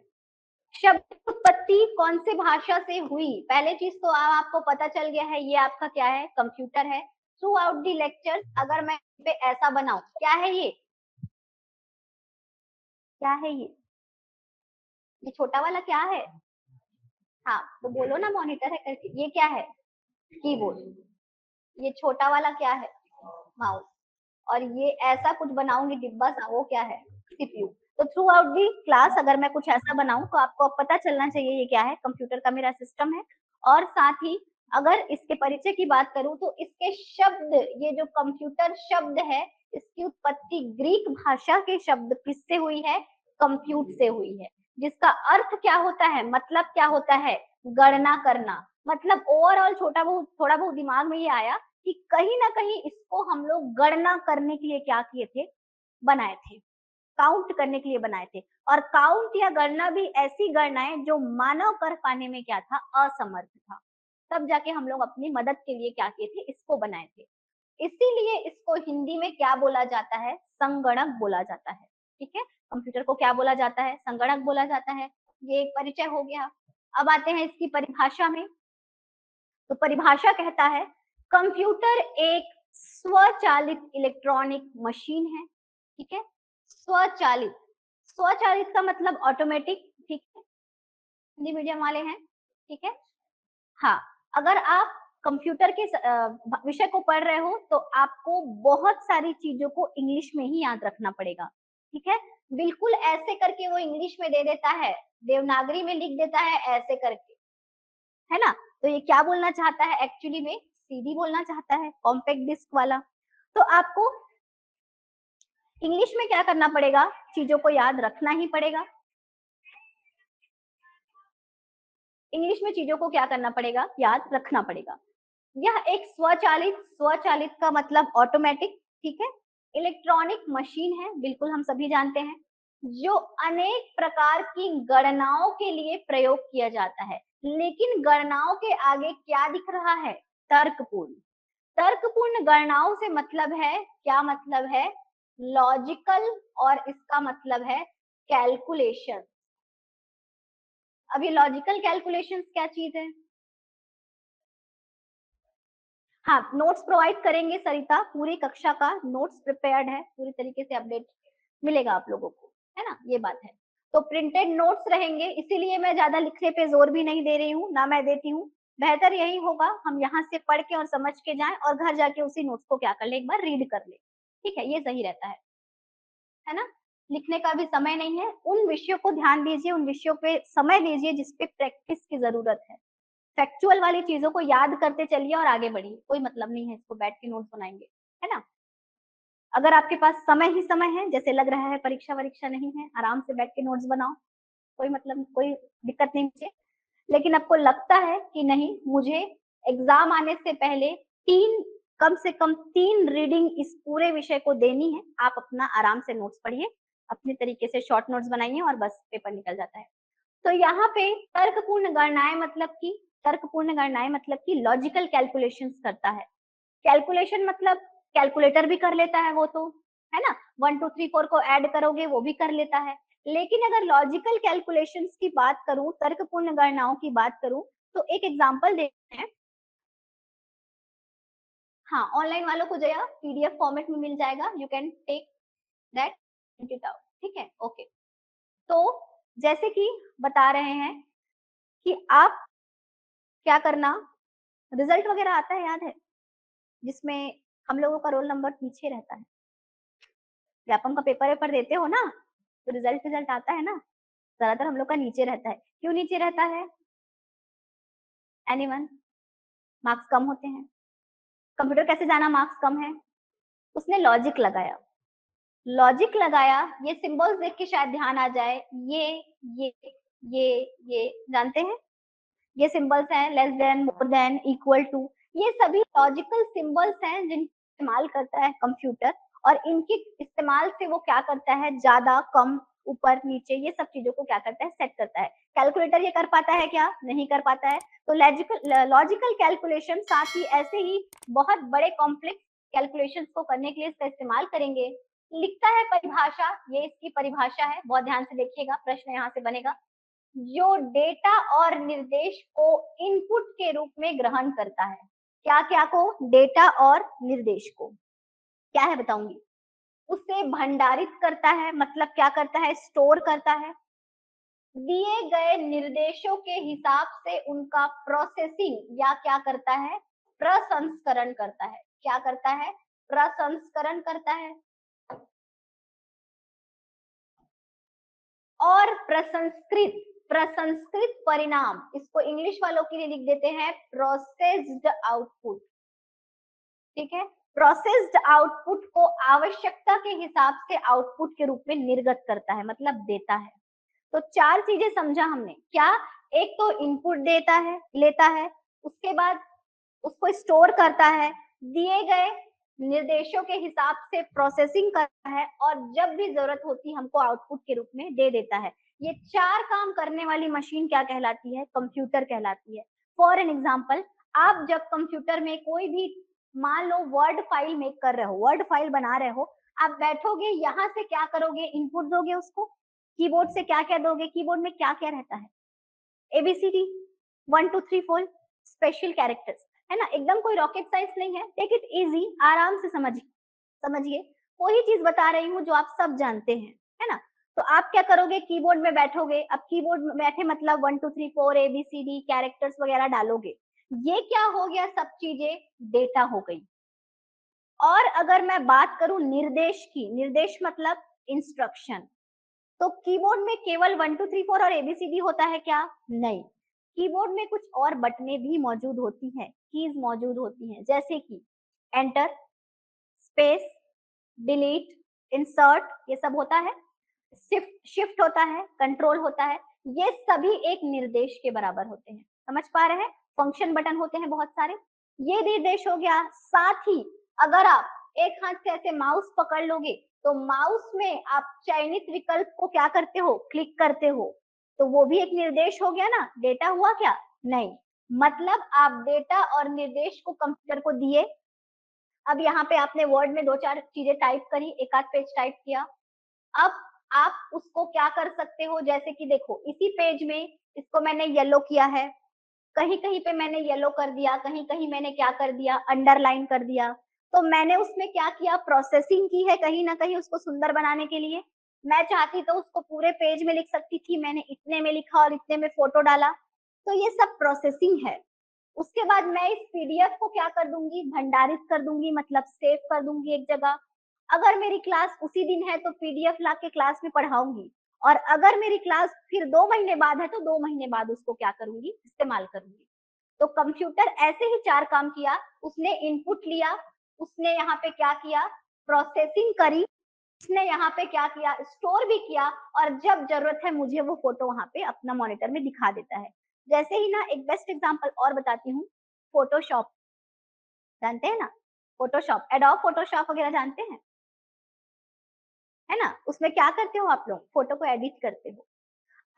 शब्द की उत्पत्ति कौन से भाषा से हुई, पहले चीज तो आपको पता चल गया है, ये आपका क्या है, कंप्यूटर है। थ्रू आउट दी लेक्चर अगर मैं पे ऐसा बनाऊं, क्या है ये, क्या है ये छोटा वाला क्या है, हाँ तो बोलो ना मॉनिटर है करके, ये क्या है, कीबोर्ड। ये छोटा वाला क्या है, माउस। और ये ऐसा कुछ बनाऊंगी डिब्बा सा, वो क्या है, सीपीयू। तो थ्रू आउट दी क्लास अगर मैं कुछ ऐसा बनाऊं तो आपको अब पता चलना चाहिए ये क्या है, कंप्यूटर का मेरा सिस्टम है। और साथ ही अगर इसके परिचय की बात करूं तो इसके शब्द, ये जो कंप्यूटर शब्द है इसकी उत्पत्ति ग्रीक भाषा के शब्द किससे हुई है, कंप्यूट से हुई है, जिसका अर्थ क्या होता है, मतलब क्या होता है, गणना करना। मतलब ओवरऑल छोटा बहुत थोड़ा बहुत दिमाग में ये आया कि कहीं ना कहीं इसको हम लोग गणना करने के लिए क्या किए थे, बनाए थे, काउंट करने के लिए बनाए थे। और काउंट या गणना भी ऐसी गणनाएं जो मानव कर पाने में क्या था, असमर्थ था। तब जाके हम लोग अपनी मदद के लिए क्या किए थे, इसको बनाए थे। इसीलिए इसको हिंदी में क्या बोला जाता है, संगणक बोला जाता है। ठीक है, कंप्यूटर को क्या बोला जाता है, संगणक बोला जाता है। ये एक परिचय हो गया। अब आते हैं इसकी परिभाषा में। तो परिभाषा कहता है कंप्यूटर एक स्वचालित इलेक्ट्रॉनिक मशीन है। ठीक है, स्वचालित, स्वचालित का मतलब ऑटोमेटिक। ठीक है, हिंदी मीडियम वाले हैं, ठीक है। हाँ, अगर आप कंप्यूटर के विषय को पढ़ रहे हो तो आपको बहुत सारी चीजों को इंग्लिश में ही याद रखना पड़ेगा। ठीक है, बिल्कुल ऐसे करके वो इंग्लिश में दे देता है, देवनागरी में लिख देता है ऐसे करके, है ना। तो ये क्या बोलना चाहता है, एक्चुअली में सीडी बोलना चाहता है, कॉम्पैक्ट डिस्क वाला। तो आपको इंग्लिश में क्या करना पड़ेगा, चीजों को याद रखना ही पड़ेगा। इंग्लिश में चीजों को क्या करना पड़ेगा, याद रखना पड़ेगा। यह एक स्वचालित, स्वचालित का मतलब ऑटोमेटिक, ठीक है, इलेक्ट्रॉनिक मशीन है, बिल्कुल हम सभी जानते हैं, जो अनेक प्रकार की गणनाओं के लिए प्रयोग किया जाता है। लेकिन गणनाओं के आगे क्या दिख रहा है, तर्कपूर्ण। तर्कपूर्ण गणनाओं से मतलब है, क्या मतलब है, लॉजिकल, और इसका मतलब है कैलकुलेशन। अब ये लॉजिकल कैलकुलेशंस क्या चीज है, हाँ नोट्स प्रोवाइड करेंगे सरिता, पूरी कक्षा का नोट्स प्रिपेयर्ड है, पूरी तरीके से अपडेट मिलेगा आप लोगों को, है ना, ये बात है। तो प्रिंटेड नोट्स रहेंगे, इसीलिए मैं ज्यादा लिखने पे जोर भी नहीं दे रही हूँ, ना मैं देती हूँ। बेहतर यही होगा हम यहाँ से पढ़ के और समझ के जाएं और घर जाके उसी नोट्स को क्या कर ले, एक बार रीड कर ले। ठीक है, ये सही रहता है ना। लिखने का भी समय नहीं है, उन विषयों को ध्यान दीजिए, उन विषयों पे समय दीजिए जिसपे प्रैक्टिस की जरूरत है। फैक्चुअल वाली चीजों को याद करते चलिए और आगे बढ़िए, कोई मतलब नहीं है इसको बैठ के नोट्स बनाएंगे, है ना। अगर आपके पास समय ही समय है, जैसे लग रहा है परीक्षा वरीक्षा नहीं है, आराम से बैठ के नोट्स बनाओ, कोई मतलब कोई दिक्कत नहीं मुझे। लेकिन आपको लगता है कि नहीं, मुझे एग्जाम आने से पहले तीन, कम से कम 3 रीडिंग इस पूरे विषय को देनी है, आप अपना आराम से नोट्स पढ़िए, अपने तरीके से शॉर्ट नोट्स बनाइए और बस पेपर निकल जाता है। तो यहाँ पे तर्कपूर्ण गणनाएं मतलब की, तर्कपूर्ण गणनाएं मतलब की लॉजिकल कैलकुलेशंस करता है। कैलकुलेशन मतलब कैलकुलेटर भी कर लेता है वो तो, है ना, 1 2 3 4 को ऐड करोगे वो भी कर लेता है। लेकिन अगर लॉजिकल कैलकुलेशंस की बात करूं, तर्कपूर्ण गणनाओं की बात करूं, तो एक एग्जांपल देखते हैं। हाँ, ऑनलाइन वालों को जया पीडीएफ फॉर्मेट में मिल जाएगा, you can take that, print it out, ठीक है, ओके। तो जैसे कि बता रहे हैं कि आप क्या करना, रिजल्ट वगैरह आता है याद है, जिसमें हम लोगों का रोल नंबर पीछे रहता है, व्यापम का पेपर वेपर देते हो ना, तो रिजल्ट रिजल्ट आता है ना, ज्यादातर हम लोग का नीचे रहता है, क्यों नीचे रहता है, एनीवन, मार्क्स कम होते हैं। कंप्यूटर कैसे जाना मार्क्स कम है, उसने लॉजिक लगाया, लॉजिक लगाया, ये सिंबल्स देख के शायद ध्यान आ जाए, ये ये ये जानते हैं, ये सिंबल्स हैं, less than, more than, equal to, ये सभी लॉजिकल सिंबल्स हैं जिनका इस्तेमाल करता है कंप्यूटर। और इनके इस्तेमाल से वो क्या करता है, ज्यादा कम, ऊपर नीचे, ये सब चीजों को क्या करता है, सेट करता है। कैलकुलेटर ये कर पाता है क्या, नहीं कर पाता है। तो लॉजिकल कैलकुलेशन, साथ ही ऐसे ही बहुत बड़े कॉम्प्लेक्स कैलकुलेशंस को करने के लिए इसका इस्तेमाल करेंगे। लिखता है परिभाषा, ये इसकी परिभाषा है, बहुत ध्यान से देखिएगा, प्रश्न यहाँ से बनेगा। जो डेटा और निर्देश को इनपुट के रूप में ग्रहण करता है, क्या क्या को, डेटा और निर्देश को, क्या है बताऊंगी, उसे भंडारित करता है, मतलब क्या करता है, स्टोर करता है, दिए गए निर्देशों के हिसाब से उनका प्रोसेसिंग या क्या करता है, प्रसंस्करण करता है, क्या करता है, प्रसंस्करण करता है। और प्रसंस्कृत, प्रसंस्कृत परिणाम, इसको इंग्लिश वालों के लिए लिख देते हैं प्रोसेस्ड आउटपुट। ठीक है, प्रोसेस्ड आउटपुट को आवश्यकता के हिसाब से आउटपुट के रूप में निर्गत करता है, मतलब देता है। तो चार चीजें समझा हमने क्या, एक तो इनपुट देता है, लेता है, उसके बाद उसको स्टोर करता है, दिए गए निर्देशों के हिसाब से प्रोसेसिंग करता है, और जब भी जरूरत होती है हमको आउटपुट के रूप में दे देता है। ये चार काम करने वाली मशीन क्या कहलाती है, कंप्यूटर कहलाती है। फॉर एन एग्जाम्पल, आप जब कंप्यूटर में कोई भी मान लो वर्ड फाइल मेक कर रहे हो, वर्ड फाइल बना रहे हो, आप बैठोगे, यहाँ से क्या करोगे, इनपुट दोगे उसको, कीबोर्ड से क्या क्या दोगे, कीबोर्ड में क्या क्या रहता है, एबीसीडी 1 2 3 4 स्पेशल कैरेक्टर्स, है ना, एकदम कोई रॉकेट साइंस नहीं है, टेक इट इजी, आराम से समझिए, वही चीज बता रही हूँ जो आप सब जानते हैं, है ना। तो आप क्या करोगे, कीबोर्ड में बैठोगे, अब कीबोर्ड में बैठे मतलब 1 2 3 4 एबीसीडी कैरेक्टर्स वगैरह डालोगे, ये क्या हो गया, सब चीजें डेटा हो गई। और अगर मैं बात करूं निर्देश की, निर्देश मतलब इंस्ट्रक्शन, तो कीबोर्ड में केवल 1 2 3 4 और एबीसीडी होता है क्या, नहीं, कीबोर्ड में कुछ और बटनें भी मौजूद होती हैं, कीज मौजूद होती हैं, जैसे कि एंटर, स्पेस, डिलीट, इंसर्ट, ये सब होता है, शिफ्ट शिफ्ट होता है, कंट्रोल होता है, ये सभी एक निर्देश के बराबर होते हैं, समझ पा रहे हैं। फंक्शन बटन होते हैं बहुत सारे, ये निर्देश हो गया। साथ ही अगर आप एक हाथ से ऐसे माउस पकड़ लोगे तो माउस में आप चयनित विकल्प को क्या करते हो, क्लिक करते हो, तो वो भी एक निर्देश हो गया ना, डेटा हुआ क्या, नहीं, मतलब आप डेटा और निर्देश को कंप्यूटर को दिए। अब यहाँ पे आपने वर्ड में दो चार चीजें टाइप करी, एक आध पेज टाइप किया, अब आप उसको क्या कर सकते हो, जैसे कि देखो इसी पेज में इसको मैंने येलो किया है, कहीं कहीं पे मैंने येलो कर दिया, कहीं कहीं मैंने क्या कर दिया, अंडरलाइन कर दिया, तो मैंने उसमें क्या किया, प्रोसेसिंग की है कहीं ना कहीं उसको सुंदर बनाने के लिए। मैं चाहती तो उसको पूरे पेज में लिख सकती थी, मैंने इतने में लिखा और इतने में फोटो डाला, तो ये सब प्रोसेसिंग है। उसके बाद मैं इस पीडीएफ को क्या कर दूंगी, भंडारित कर दूंगी, मतलब सेव कर दूंगी एक जगह। अगर मेरी क्लास उसी दिन है तो पीडीएफ ला के क्लास में पढ़ाऊंगी, और अगर मेरी क्लास फिर 2 महीने बाद है तो 2 महीने बाद उसको क्या करूंगी, इस्तेमाल करूंगी। तो कंप्यूटर ऐसे ही चार काम किया, उसने इनपुट लिया, उसने यहाँ पे क्या किया, प्रोसेसिंग करी, उसने यहाँ पे क्या किया, स्टोर भी किया, और जब जरूरत है मुझे वो फोटो वहां पे अपना मॉनिटर में दिखा देता है। जैसे ही ना एक बेस्ट एग्जांपल और बताती हूँ, फोटोशॉप जानते हैं ना, फोटोशॉप, एडोब फोटोशॉप वगैरह जानते हैं, है ना, उसमें क्या करते हो आप लोग, फोटो को एडिट करते हो।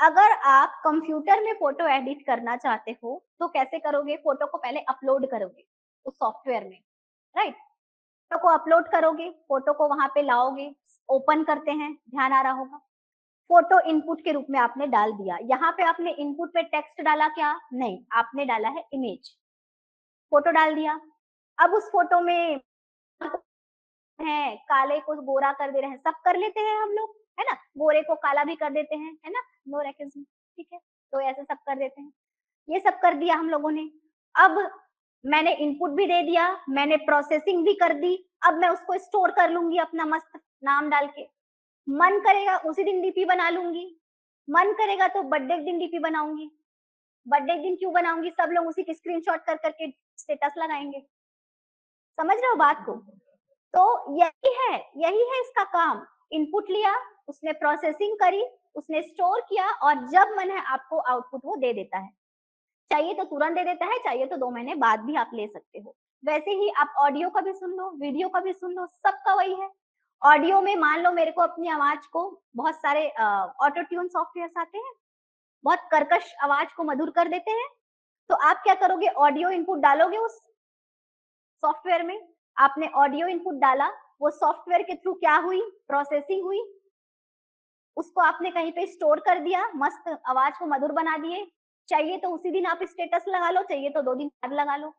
अगर आप कंप्यूटर में फोटो एडिट करना चाहते हो तो कैसे करोगे, फोटो को पहले अपलोड करोगे उस सॉफ्टवेयर में, राइट, फोटो को अपलोड करोगे, फोटो को वहां पे लाओगे, ओपन करते हैं, ध्यान आ रहा होगा, फोटो इनपुट के रूप में आपने डाल दिया, यहाँ पे आपने इनपुट में टेक्स्ट डाला क्या, नहीं, आपने डाला है इमेज, फोटो डाल दिया। अब उस फोटो में है, काले को गोरा कर दे रहे हैं, सब कर लेते हैं हम लोग, है ना, गोरे को काला भी कर देते हैं, है ना, नो रेकिज्म, ठीक है, तो ऐसे सब कर देते हैं, ये सब कर दिया हम लोगों ने। अब मैंने इनपुट भी दे दिया, मैंने प्रोसेसिंग भी कर दी, अब मैं उसको स्टोर कर लूंगी अपना मस्त नाम डाल के, मन करेगा उसी दिन डीपी बना लूंगी, मन करेगा तो बर्थडे के दिन डीपी बनाऊंगी, बर्थडे के दिन क्यों बनाऊंगी, सब लोग उसी की स्क्रीनशॉट कर करके स्टेटस लगाएंगे, समझ रहे हो बात को। तो यही है इसका काम, इनपुट लिया, उसने प्रोसेसिंग करी, उसने स्टोर किया, और जब मन है आपको आउटपुट वो दे देता है, चाहिए तो तुरंत दे देता है, चाहिए तो 2 महीने बाद भी आप ले सकते हो। वैसे ही आप ऑडियो का भी सुन लो, वीडियो का भी सुन लो, सबका वही है। ऑडियो में मान लो मेरे को अपनी आवाज को, बहुत सारे ऑटो ट्यून सॉफ्टवेयर आते हैं, बहुत कर्कश आवाज को मधुर कर देते हैं, तो आप क्या करोगे, ऑडियो इनपुट डालोगे उस सॉफ्टवेयर में, आपने ऑडियो इनपुट डाला, वो सॉफ्टवेयर के थ्रू क्या हुई, प्रोसेसिंग हुई, उसको आपने कहीं पे स्टोर कर दिया, मस्त आवाज को मधुर बना दिए, चाहिए तो उसी दिन आप स्टेटस लगा लो, चाहिए तो 2 दिन बाद लगा लो,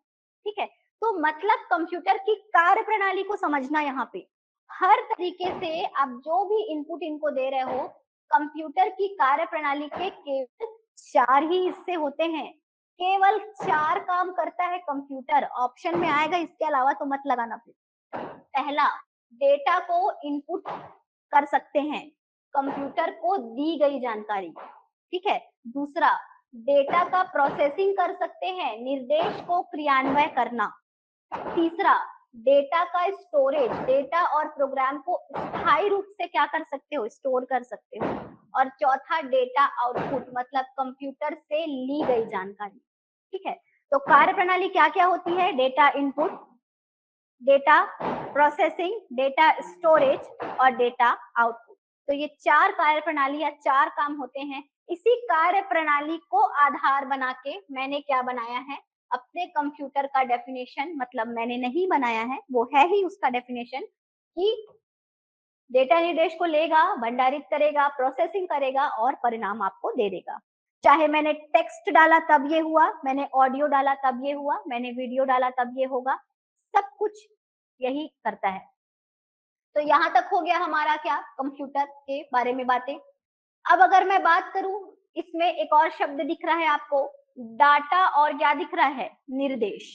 ठीक है। तो मतलब कंप्यूटर की कार्य प्रणाली को समझना, यहाँ पे हर तरीके से आप जो भी इनपुट इनको दे रहे हो, कंप्यूटर की कार्य प्रणाली के केवल 4 ही हिस्से होते हैं, केवल 4 काम करता है कंप्यूटर, ऑप्शन में आएगा, इसके अलावा तो मत लगाना फिर। पहला, डेटा को इनपुट कर सकते हैं, कंप्यूटर को दी गई जानकारी, ठीक है। दूसरा, डेटा का प्रोसेसिंग कर सकते हैं, निर्देश को क्रियान्वय करना। तीसरा, डेटा का स्टोरेज, डेटा और प्रोग्राम को स्थायी रूप से क्या कर सकते हो, स्टोर कर सकते हो। और चौथा, डेटा आउटपुट, मतलब कंप्यूटर से ली गई जानकारी, ठीक है। तो कार्यप्रणाली क्या क्या होती है, data input, data processing, data storage और डेटा आउटपुट। तो ये चार कार्यप्रणाली या चार काम होते हैं। इसी कार्यप्रणाली को आधार बना के मैंने क्या बनाया है, अपने कंप्यूटर का डेफिनेशन, मतलब मैंने नहीं बनाया है, वो है ही उसका डेफिनेशन कि डेटा निर्देश को लेगा, भंडारित करेगा, प्रोसेसिंग करेगा और परिणाम आपको दे देगा। चाहे मैंने टेक्स्ट डाला तब ये हुआ, मैंने ऑडियो डाला तब ये हुआ, मैंने वीडियो डाला तब ये होगा, सब कुछ यही करता है। तो यहाँ तक हो गया हमारा क्या, कंप्यूटर के बारे में बातें। अब अगर मैं बात करूं, इसमें एक और शब्द दिख रहा है आपको, डाटा, और क्या दिख रहा है, निर्देश।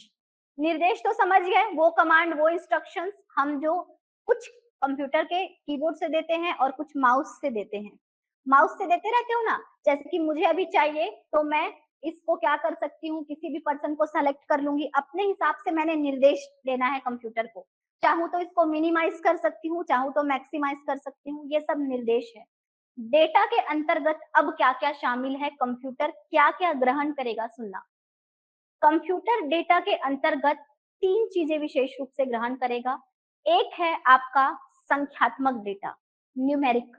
निर्देश तो समझ गए, वो कमांड, वो इंस्ट्रक्शंस हम जो कुछ कंप्यूटर के कीबोर्ड से देते हैं और कुछ माउस से देते हैं। माउस से देते रहते हो ना, जैसे कि मुझे अभी चाहिए तो मैं इसको क्या कर सकती हूँ, किसी भी पर्सन को सेलेक्ट कर लूंगी, अपने हिसाब से मैंने निर्देश देना है कंप्यूटर को। चाहूँ तो इसको मिनिमाइज कर सकती हूँ, चाहूँ तो मैक्सिमाइज कर सकती हूँ, ये सब निर्देश है। डेटा के अंतर्गत अब क्या क्या शामिल है, कंप्यूटर क्या क्या ग्रहण करेगा, सुनना। कंप्यूटर डेटा के अंतर्गत तीन चीजें विशेष रूप से ग्रहण करेगा। एक है आपका संख्यात्मक डेटा, न्यूमेरिक।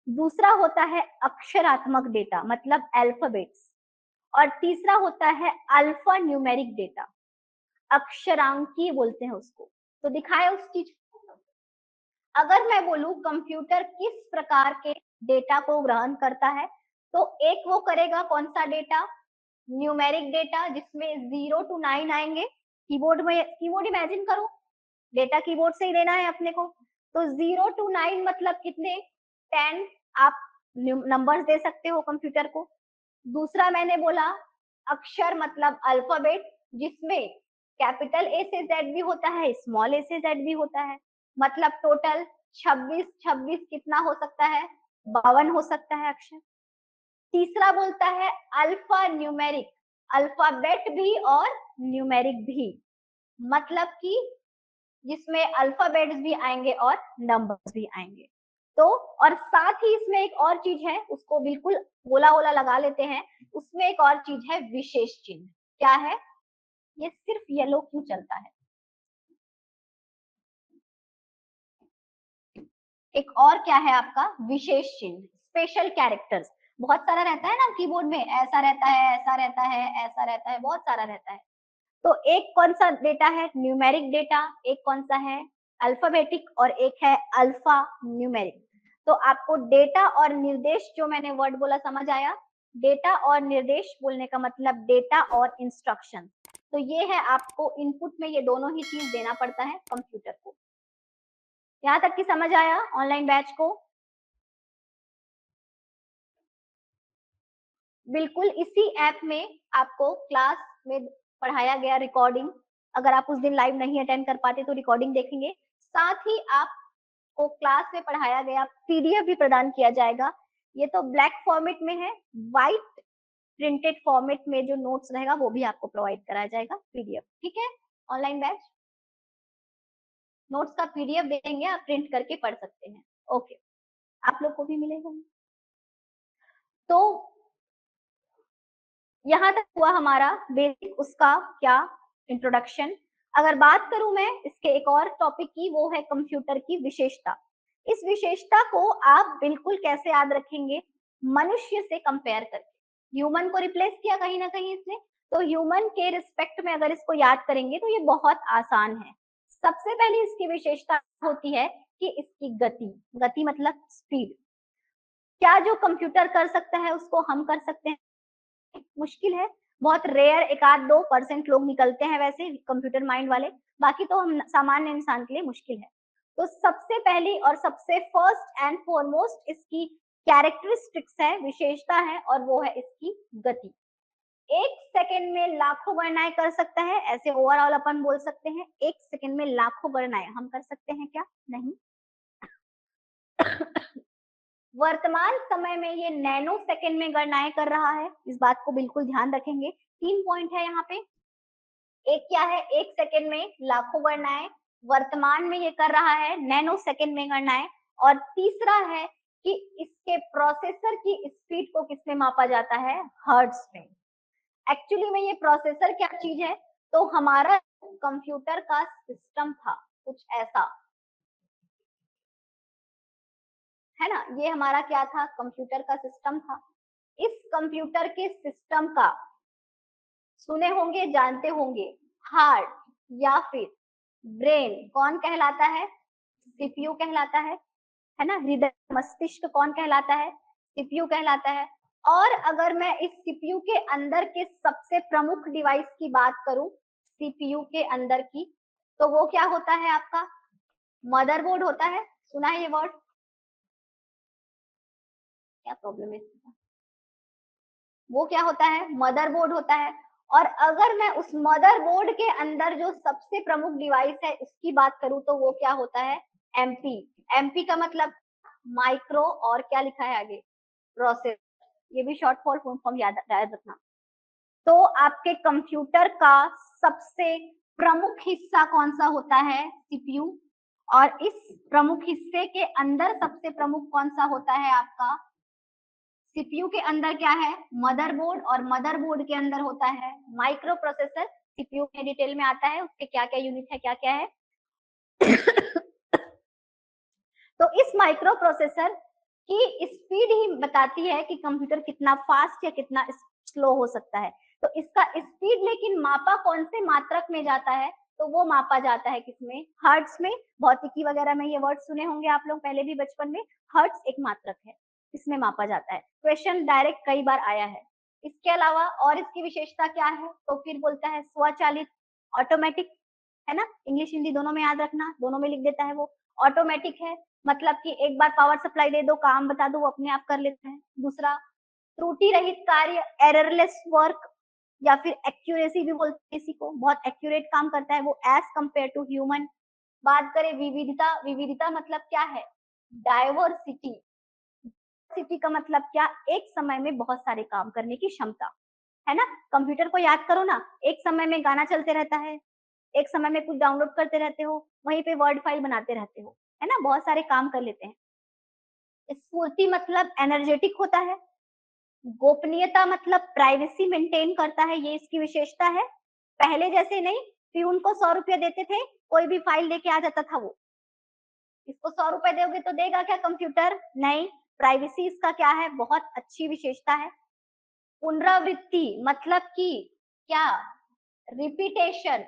दूसरा होता है अक्षरात्मक डेटा, मतलब अल्फाबेट्स। और तीसरा होता है अल्फा न्यूमेरिक डेटा, अक्षरांकीय बोलते हैं उसको। तो दिखाए उस चीज को। अगर मैं बोलूं कंप्यूटर किस प्रकार के डेटा को ग्रहण करता है, तो एक वो करेगा कौन सा डेटा, न्यूमेरिक डेटा, जिसमें 0 to 9 आएंगे। कीबोर्ड में, कीबोर्ड इमेजिन करो, डेटा कीबोर्ड से ही देना है अपने को। तो 0 to 9 मतलब कितने, 10 आप नंबर्स दे सकते हो कंप्यूटर को। दूसरा मैंने बोला अक्षर, मतलब अल्फाबेट, जिसमें कैपिटल ए से जेड भी होता है, स्मॉल ए से जेड भी होता है। मतलब टोटल 26, 26 कितना हो सकता है, 52 हो सकता है अक्षर। तीसरा बोलता है अल्फा न्यूमेरिक, अल्फाबेट भी और न्यूमेरिक भी, मतलब कि जिसमें अल्फाबेट्स भी आएंगे और नंबर्स भी आएंगे। तो और साथ ही इसमें एक और चीज है, उसको बिल्कुल गोला गोला लगा लेते हैं, उसमें एक और चीज है विशेष चिन्ह। क्या है, ये सिर्फ येलो क्यों चलता है, एक और क्या है आपका विशेष चिन्ह, स्पेशल कैरेक्टर्स। बहुत सारा रहता है ना कीबोर्ड में, ऐसा रहता है, ऐसा रहता है, ऐसा रहता है, बहुत सारा रहता है। तो एक कौन सा डेटा है, न्यूमेरिक डेटा, एक कौन सा है अल्फाबेटिक, और एक है अल्फा न्यूमेरिक। तो आपको डेटा और निर्देश, जो मैंने वर्ड बोला समझ आया, डेटा और निर्देश बोलने का मतलब डेटा और इंस्ट्रक्शन। तो ये है, आपको इनपुट में ये दोनों ही चीज देना पड़ता है कंप्यूटर को। यहाँ तक की समझ आया ऑनलाइन बैच को। बिल्कुल इसी ऐप में आपको क्लास में पढ़ाया गया रिकॉर्डिंग, अगर आप उस दिन लाइव नहीं अटेंड कर पाते तो रिकॉर्डिंग देखेंगे। साथ ही आपको क्लास में पढ़ाया गया पीडीएफ भी प्रदान किया जाएगा। ये तो ब्लैक फॉर्मेट में है, व्हाइट प्रिंटेड फॉर्मेट में जो नोट्स रहेगा वो भी आपको प्रोवाइड कराया जाएगा पीडीएफ, ठीक है। ऑनलाइन बैच नोट्स का पीडीएफ देंगे, आप प्रिंट करके पढ़ सकते हैं, ओके। आप लोग को भी मिलेगा। तो यहाँ तक हुआ हमारा बेसिक उसका क्या इंट्रोडक्शन। अगर बात करूं मैं इसके एक और टॉपिक की, वो है कंप्यूटर की विशेषता। इस विशेषता को आप बिल्कुल कैसे याद रखेंगे, मनुष्य से कंपेयर करके। ह्यूमन को रिप्लेस किया कहीं ना कहीं इसने, तो ह्यूमन के रिस्पेक्ट में अगर इसको याद करेंगे तो ये बहुत आसान है। सबसे पहले इसकी विशेषता होती है कि इसकी गति, गति मतलब स्पीड। क्या जो कंप्यूटर कर सकता है उसको हम कर सकते हैं, मुश्किल है। बहुत रेयर, एक आध 2% लोग निकलते हैं वैसे कंप्यूटर माइंड वाले, बाकी तो हम सामान्य इंसान के लिए मुश्किल है। तो सबसे पहली और सबसे फर्स्ट एंड फॉरमोस्ट इसकी कैरेक्टरिस्टिक्स है, विशेषता है, और वो है इसकी गति। 1 सेकेंड में लाखों गणनाएं कर सकता है, ऐसे ओवरऑल अपन बोल सकते हैं 1 सेकेंड में लाखों गणनाएं हम कर सकते हैं क्या, नहीं। वर्तमान समय में ये नैनो सेकंड में गणनाएं कर रहा है, इस बात को बिल्कुल ध्यान रखेंगे। 3 पॉइंट है यहाँ पे। एक क्या है, 1 सेकंड में लाखों गणनाएं, वर्तमान में ये कर रहा है नैनो सेकंड में गणनाएं। और तीसरा है कि इसके प्रोसेसर की स्पीड को किसमें मापा जाता है, हर्ट्ज में। एक्चुअली में ये प्रोसेसर क्या चीज है, तो हमारा कंप्यूटर का सिस्टम था कुछ ऐसा, है ना। ये हमारा क्या था, कंप्यूटर का सिस्टम था। इस कंप्यूटर के सिस्टम का सुने होंगे, जानते होंगे, हार्ट या फिर ब्रेन कौन कहलाता है, सीपीयू कहलाता है ना। हृदय मस्तिष्क कौन कहलाता है, सीपीयू कहलाता है। और अगर मैं इस सीपीयू के अंदर के सबसे प्रमुख डिवाइस की बात करूं, सीपीयू के अंदर की, तो वो क्या होता है आपका, मदरबोर्ड होता है। सुना है ये वर्ड, क्या प्रॉब्लम है इसका? वो क्या होता है, मदरबोर्ड होता है। और अगर मैं उस मदरबोर्ड के अंदर जो सबसे प्रमुख डिवाइस है उसकी बात करूं, तो वो क्या होता है, एमपी। एमपी का मतलब माइक्रो, और क्या लिखा है आगे, प्रोसेस। ये भी शॉर्ट फॉर फुल फॉर्म याद रखना। तो आपके कंप्यूटर का सबसे प्रमुख हिस्सा कौन सा होता है, सीपीयू। और इस प्रमुख हिस्से के अंदर सबसे प्रमुख कौन सा होता है आपका, सीपीयू के अंदर क्या है, मदरबोर्ड। और मदरबोर्ड के अंदर होता है माइक्रो प्रोसेसर। सीपीयू में डिटेल में आता है उसके क्या क्या यूनिट है, क्या क्या है। तो इस माइक्रो प्रोसेसर की स्पीड ही बताती है कि कंप्यूटर कितना फास्ट या कितना स्लो हो सकता है। तो इसका स्पीड लेकिन मापा कौन से मात्रक में जाता है, तो वो मापा जाता है किसमें, हर्ट्ज में। भौतिकी वगैरह में ये वर्ड सुने होंगे आप लोग पहले भी बचपन में, हर्ट्ज एक मात्रक है, इसमें मापा जाता है। क्वेश्चन डायरेक्ट कई बार आया है। इसके अलावा और इसकी विशेषता क्या है, तो फिर बोलता है स्वचालित, ऑटोमेटिक, है ना। इंग्लिश हिंदी दोनों में याद रखना, दोनों में लिख देता है वो। ऑटोमेटिक है, मतलब कि एक बार पावर सप्लाई दे दो, काम बता दो, वो अपने आप कर लेते हैं। दूसरा, त्रुटि रहित कार्य, एररलेस वर्क, या फिर एक्यूरेसी भी बोलते हैं इसी को, बहुत एक्यूरेट काम करता है वो एज कंपेयर टू ह्यूमन। बात करें विविधता, विविधता मतलब क्या है, डायवर्सिटी। सिटी का मतलब क्या, एक समय में बहुत सारे काम करने की क्षमता, है ना। कंप्यूटर को याद करो ना, एक समय में गाना चलते रहता है, एक समय में कुछ डाउनलोड करते रहते हो, वहीं पे वर्ड फाइल बनाते रहते हो, है ना, बहुत सारे काम कर लेते हैं। स्फूर्ति मतलब एनर्जेटिक होता है। गोपनीयता मतलब प्राइवेसी मेंटेन करता है, ये इसकी विशेषता है। पहले जैसे नहीं, प्यून को 100 रुपया देते थे, कोई भी फाइल लेके आ जाता था वो। इसको 100 रुपए दोगे तो देगा क्या कंप्यूटर, नहीं। प्राइवेसी इसका क्या है, बहुत अच्छी विशेषता है। पुनरावृत्ति मतलब कि क्या, रिपीटेशन।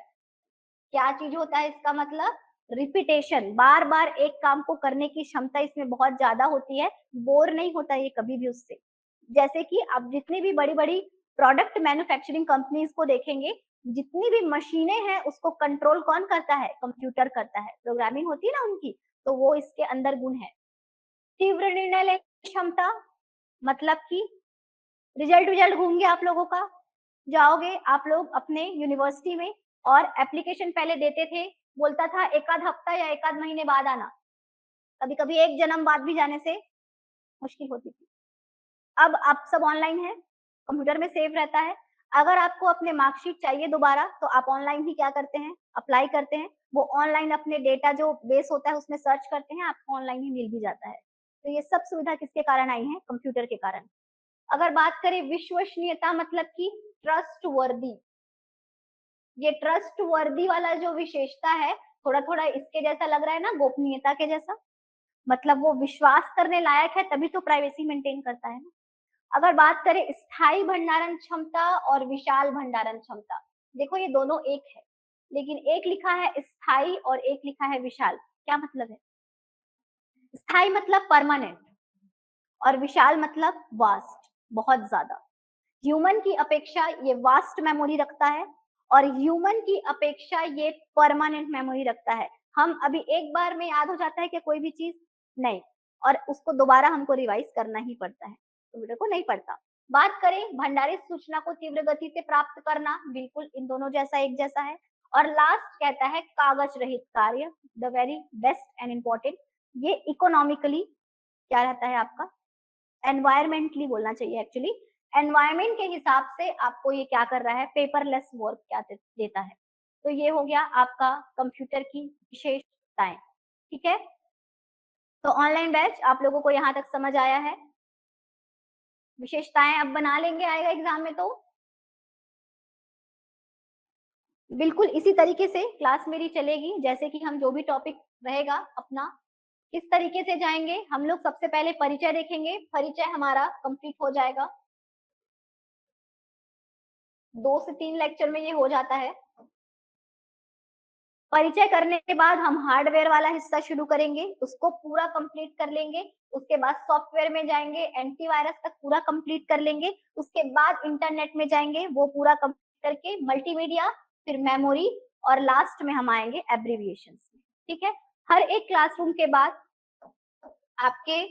क्या चीज होता है इसका मतलब, रिपीटेशन, बार बार एक काम को करने की क्षमता इसमें बहुत ज्यादा होती है। बोर नहीं होता ये कभी भी उससे। जैसे कि आप जितनी भी बड़ी बड़ी प्रोडक्ट मैन्युफैक्चरिंग कंपनीज को देखेंगे, जितनी भी मशीनें हैं उसको कंट्रोल कौन करता है, कंप्यूटर करता है, प्रोग्रामिंग होती है ना उनकी, तो वो इसके अंदर गुण है। तीव्र निर्णय लेने की क्षमता, मतलब कि रिजल्ट विजल्ट घूम गया आप लोगों का, जाओगे आप लोग अपने यूनिवर्सिटी में, और एप्लीकेशन पहले देते थे, बोलता था एक आध हफ्ता या एक आध महीने बाद आना, कभी कभी एक जन्म बाद भी जाने से मुश्किल होती थी। अब आप सब ऑनलाइन है, कंप्यूटर में सेव रहता है। अगर आपको अपने मार्कशीट चाहिए दोबारा, तो आप ऑनलाइन ही क्या करते हैं, अप्लाई करते हैं। वो ऑनलाइन अपने डेटा जो बेस होता है उसमें सर्च करते हैं, आपको ऑनलाइन ही मिल भी जाता है। तो ये सब सुविधा किसके कारण आई है, कंप्यूटर के कारण। अगर बात करें विश्वसनीयता मतलब कि ट्रस्ट वर्दी, ये ट्रस्ट वर्दी वाला जो विशेषता है, थोड़ा थोड़ा इसके जैसा लग रहा है ना, गोपनीयता के जैसा। मतलब वो विश्वास करने लायक है, तभी तो प्राइवेसी मेंटेन करता है ना। अगर बात करें स्थायी भंडारण क्षमता और विशाल भंडारण क्षमता, देखो ये दोनों एक है, लेकिन एक लिखा है स्थायी और एक लिखा है विशाल। क्या मतलब है, स्थायी मतलब परमानेंट, और विशाल मतलब वास्ट, बहुत ज्यादा। ह्यूमन की अपेक्षा ये वास्ट मेमोरी रखता है, और ह्यूमन की अपेक्षा ये परमानेंट मेमोरी रखता है। हम अभी एक बार में याद हो जाता है कि कोई भी चीज, नहीं, और उसको दोबारा हमको रिवाइज करना ही पड़ता है, कंप्यूटर को नहीं पड़ता। बात करें भंडारित सूचना को तीव्र गति से प्राप्त करना, बिल्कुल इन दोनों जैसा एक जैसा है। और लास्ट कहता है कागज रहित कार्य, the very best and important, ये इकोनॉमिकली क्या रहता है आपका, एनवायरमेंटली बोलना चाहिए एक्चुअली। एनवायरमेंट के हिसाब से आपको ये क्या कर रहा है, पेपरलेस वर्क क्या देता है। तो ये हो गया आपका कंप्यूटर की विशेषताएं। ठीक है, तो ऑनलाइन बैच आप लोगों को यहाँ तक समझ आया है। विशेषताएं अब बना लेंगे, आएगा एग्जाम में तो बिल्कुल इसी तरीके से क्लास मेरी चलेगी। जैसे कि हम जो भी टॉपिक रहेगा अपना किस तरीके से जाएंगे, हम लोग सबसे पहले परिचय देखेंगे। परिचय हमारा कंप्लीट हो जाएगा, 2 से 3 लेक्चर में ये हो जाता है। परिचय करने के बाद हम हार्डवेयर वाला हिस्सा शुरू करेंगे, उसको पूरा कंप्लीट कर लेंगे। उसके बाद सॉफ्टवेयर में जाएंगे, एंटीवायरस तक पूरा कंप्लीट कर लेंगे। उसके बाद इंटरनेट में जाएंगे, वो पूरा कंप्लीट करके मल्टीमीडिया, फिर मेमोरी, और लास्ट में हम आएंगे एब्रीविएशन। ठीक है, हर एक क्लासरूम के बाद आपके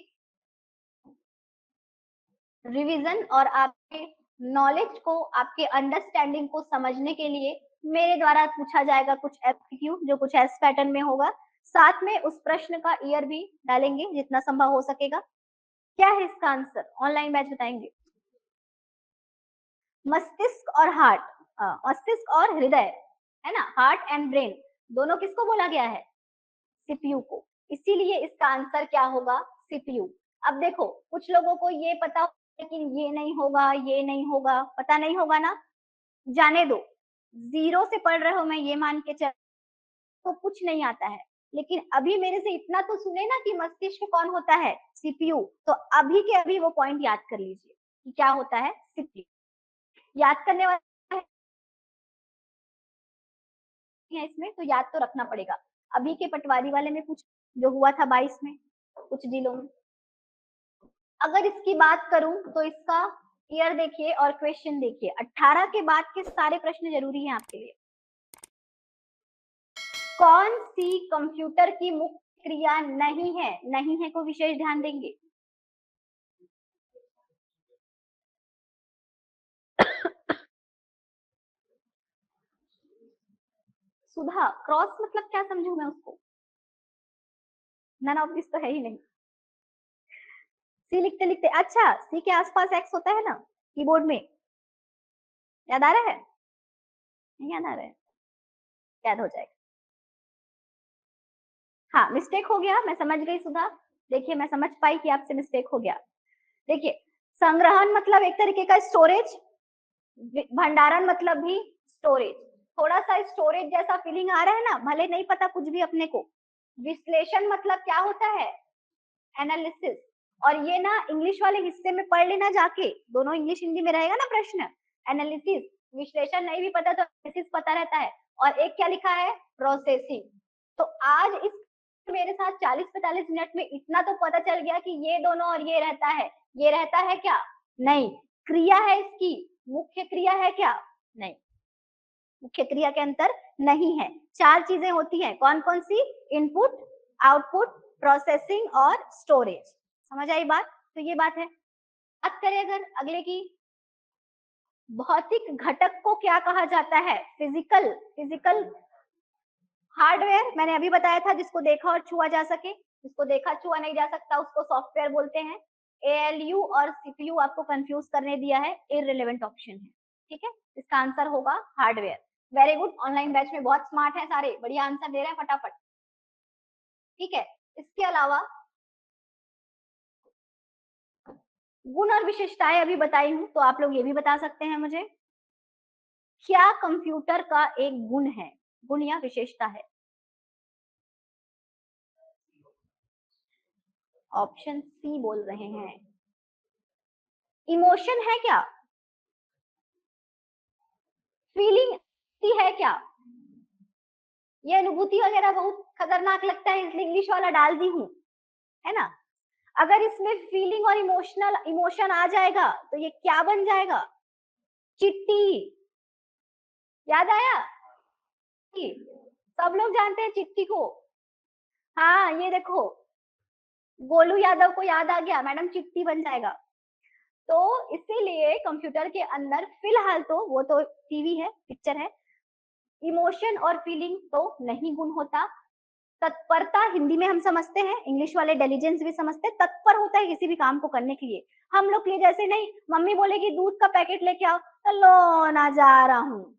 रिवीजन और आपके नॉलेज को, आपके अंडरस्टैंडिंग को समझने के लिए मेरे द्वारा पूछा जाएगा कुछ एमसीक्यू, जो कुछ एस पैटर्न में होगा। साथ में उस प्रश्न का ईयर भी डालेंगे जितना संभव हो सकेगा। क्या है इसका आंसर, ऑनलाइन बैच बताएंगे। मस्तिष्क और हार्ट, मस्तिष्क और हृदय, है ना, हार्ट एंड ब्रेन, दोनों किसको बोला गया है, सीपीयू को। इसीलिए इसका आंसर क्या होगा, सीपीयू। अब देखो कुछ लोगों को ये पता, लेकिन ये नहीं होगा, ये नहीं होगा, पता नहीं होगा ना, जाने दो। जीरो से पढ़ रहे हो, मैं ये मान के चल, तो कुछ नहीं आता है। लेकिन अभी मेरे से इतना तो सुने ना कि मस्तिष्क कौन होता है, सीपीयू। तो अभी के अभी वो पॉइंट याद कर लीजिए कि क्या होता है सीपीयू। याद करने वाला है इसमें, तो याद तो रखना पड़ेगा। अभी के पटवारी वाले में पूछ, जो हुआ था 22 में कुछ जिलों में। अगर इसकी बात करूं तो इसका ईयर देखिए और क्वेश्चन देखिए। 18 के बाद के सारे प्रश्न जरूरी हैं आपके लिए। कौन सी कंप्यूटर की मुख्य क्रिया नहीं है, नहीं है को विशेष ध्यान देंगे। सुधा, क्रॉस मतलब क्या समझू मैं उसको, नन ऑफ दिस तो है ही नहीं। सी लिखते लिखते, अच्छा सी के आसपास एक्स होता है ना कीबोर्ड में, याद आ रहा है, नहीं याद आ रहा है, याद हो जाएगा। हाँ मिस्टेक हो गया, मैं समझ गई सुधा। देखिए मैं समझ पाई कि आपसे मिस्टेक हो गया। देखिए संग्रहण मतलब एक तरीके का स्टोरेज, भंडारण मतलब भी स्टोरेज। थोड़ा सा स्टोरेज जैसा फीलिंग आ रहा है ना, भले नहीं पता कुछ भी अपने को। विश्लेषण मतलब क्या होता है, एनालिसिस। और ये ना इंग्लिश वाले हिस्से में पढ़ लेना जाके, दोनों इंग्लिश हिंदी में रहेगा ना प्रश्न। एनालिसिस, विश्लेषण नहीं भी पता तो एनालिसिस पता रहता है। और एक क्या लिखा है, प्रोसेसिंग। तो आज इस मेरे साथ 40-45 मिनट में इतना तो पता चल गया कि ये दोनों और ये रहता है। ये रहता है क्या, नहीं। क्रिया है इसकी, मुख्य क्रिया है क्या, नहीं, मुख्य क्रिया के अंतर नहीं है। 4 चीजें होती हैं, कौन कौन सी, इनपुट, आउटपुट, प्रोसेसिंग और स्टोरेज। समझ आई बात, तो ये बात है। बात करें अगर अगले की, भौतिक घटक को क्या कहा जाता है, फिजिकल, फिजिकल हार्डवेयर मैंने अभी बताया था, जिसको देखा और छुआ जा सके। जिसको देखा छुआ नहीं जा सकता उसको सॉफ्टवेयर बोलते हैं। एएलयू और सीपीयू आपको कंफ्यूज करने दिया है, इररिलेवेंट ऑप्शन है। ठीक है, इसका आंसर होगा hardware. Very good, online batch में बहुत स्मार्ट है सारे, बढ़िया आंसर दे रहे हैं फटाफट। ठीक है, इसके अलावा गुण और विशेषताएं अभी बताई हूं, तो आप लोग ये भी बता सकते हैं मुझे, क्या कंप्यूटर का एक गुण है, गुण या विशेषता है। ऑप्शन सी बोल रहे हैं, इमोशन है क्या, फीलिंग है क्या। ये अनुभूति वगैरह बहुत खतरनाक लगता है, इसलिए इंग्लिश वाला डाल दी हूं, है ना। अगर इसमें फीलिंग और इमोशनल इमोशन आ जाएगा तो ये क्या बन जाएगा, चिट्टी। याद आया, सब लोग जानते हैं चिट्टी को। हाँ ये देखो, गोलू यादव को याद आ गया, मैडम चिट्टी बन जाएगा। तो इसीलिए कंप्यूटर के अंदर फिलहाल तो वो तो टीवी है, पिक्चर है, इमोशन और फीलिंग तो नहीं गुण होता। तत्परता हिंदी में हम समझते हैं, इंग्लिश वाले डिलिजेंस भी समझते हैं, तत्पर होता है किसी भी काम को करने के लिए। हम लोग के लिए जैसे नहीं, मम्मी बोलेगी दूध का पैकेट लेके आओ, तो लो ना जा रहा हूँ,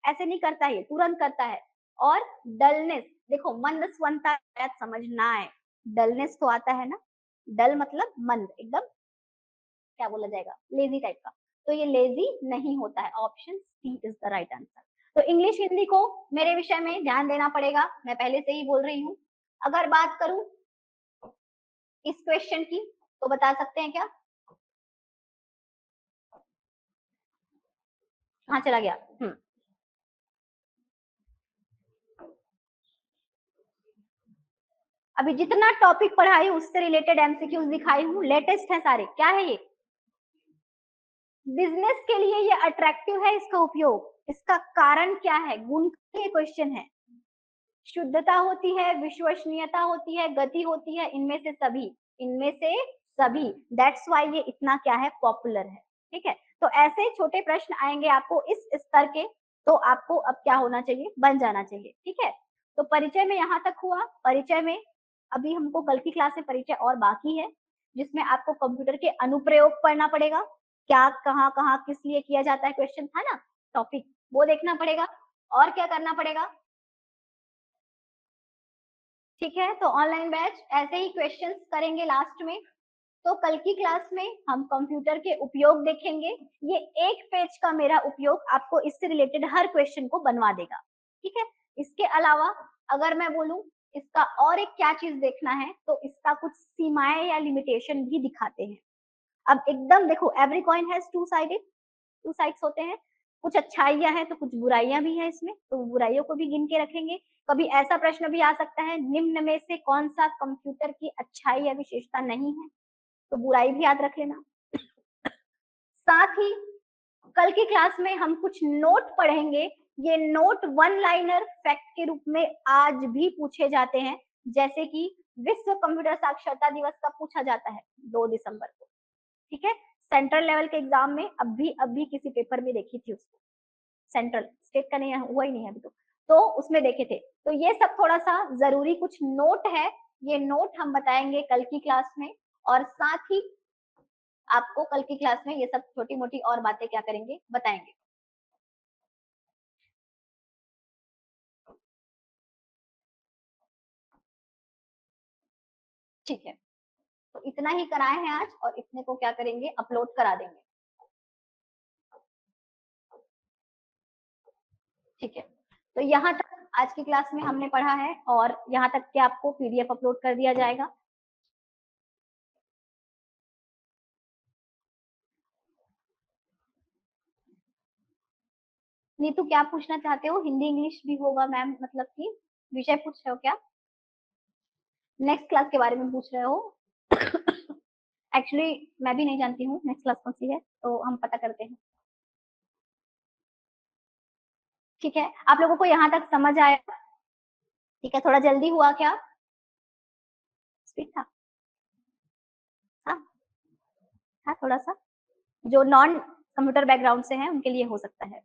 ऐसे नहीं करता है, तुरंत करता है। और डलनेस, देखो मंद स्वनता शायद समझ ना आए, डलनेस तो आता है ना, डल मतलब मंद, एकदम क्या बोला जाएगा, लेजी टाइप का, तो ये लेजी नहीं होता है, option C is the right answer. तो इंग्लिश हिंदी को मेरे विषय में ध्यान देना पड़ेगा, मैं पहले से ही बोल रही हूँ। अगर बात करूं इस क्वेश्चन की, तो बता सकते हैं क्या? हाँ चला गया। अभी जितना टॉपिक पढ़ाई उससे रिलेटेड एमसीक्यूज दिखाई हूँ, लेटेस्ट है सारे। क्या है ये? बिजनेस के लिए ये अट्रैक्टिव है, इसका उपयोग, इसका कारण क्या है, गुण का ये क्वेश्चन है। शुद्धता होती है, विश्वसनीयता होती है, गति होती है, इनमें से सभी, इनमें से सभी, दैट्स व्हाई ये इतना क्या है, पॉपुलर है। ठीक है, तो ऐसे छोटे प्रश्न आएंगे आपको इस स्तर के, तो आपको अब क्या होना चाहिए, बन जाना चाहिए। ठीक है, तो परिचय में यहाँ तक हुआ। परिचय में अभी हमको कल की क्लास में परिचय और बाकी है, जिसमें आपको कंप्यूटर के अनुप्रयोग पढ़ना पड़ेगा, क्या कहाँ कहाँ किस लिए किया जाता है, क्वेश्चन था ना टॉपिक, वो देखना पड़ेगा। और क्या करना पड़ेगा? ठीक है, तो ऑनलाइन बैच ऐसे ही क्वेश्चंस करेंगे लास्ट में। तो कल की क्लास में हम कंप्यूटर के उपयोग देखेंगे। ये एक पेज का मेरा उपयोग आपको इससे रिलेटेड हर क्वेश्चन को बनवा देगा। ठीक है, इसके अलावा अगर मैं बोलूं इसका और एक क्या चीज देखना है, तो इसका कुछ सीमाएं या लिमिटेशन भी दिखाते हैं। अब एकदम देखो, every coin has two sided, two sides होते हैं, कुछ अच्छाइयां हैं तो कुछ बुराइयां भी हैं इसमें, तो बुराइयों को भी गिन के रखेंगे। कभी ऐसा प्रश्न भी आ सकता है, निम्न में से कौन सा कंप्यूटर की अच्छाई या विशेषता नहीं है, तो बुराई भी याद रख लेना। साथ ही कल की क्लास में हम कुछ नोट पढ़ेंगे, ये नोट वन लाइनर फैक्ट के रूप में आज भी पूछे जाते हैं, जैसे कि विश्व कंप्यूटर साक्षरता दिवस कब पूछा जाता है, 2 दिसंबर को। ठीक है, सेंट्रल लेवल के एग्जाम में अभी किसी पेपर में देखी थी उसको, सेंट्रल, स्टेट का नहीं हुआ ही नहीं है अभी तो उसमें देखे थे। तो ये सब थोड़ा सा जरूरी कुछ नोट है, ये नोट हम बताएंगे कल की क्लास में। और साथ ही आपको कल की क्लास में ये सब छोटी मोटी और बातें क्या करेंगे, बताएंगे। ठीक है, तो इतना ही कराए हैं आज, और इतने को क्या करेंगे, अपलोड करा देंगे। ठीक है, तो यहाँ तक आज की क्लास में हमने पढ़ा है, और यहाँ तक के आपको पीडीएफ अपलोड कर दिया जाएगा। नीतू क्या पूछना चाहते हो, हिंदी इंग्लिश भी होगा मैम, मतलब कि विषय पूछ रहे हो क्या, नेक्स्ट क्लास के बारे में पूछ रहे हो? एक्चुअली मैं भी नहीं जानती हूँ नेक्स्ट क्लास कौन सी है, तो हम पता करते हैं। ठीक है, आप लोगों को यहाँ तक समझ आया? ठीक है, थोड़ा जल्दी हुआ क्या, स्पीड था? हाँ, हाँ थोड़ा सा, जो नॉन कंप्यूटर बैकग्राउंड से हैं उनके लिए हो सकता है।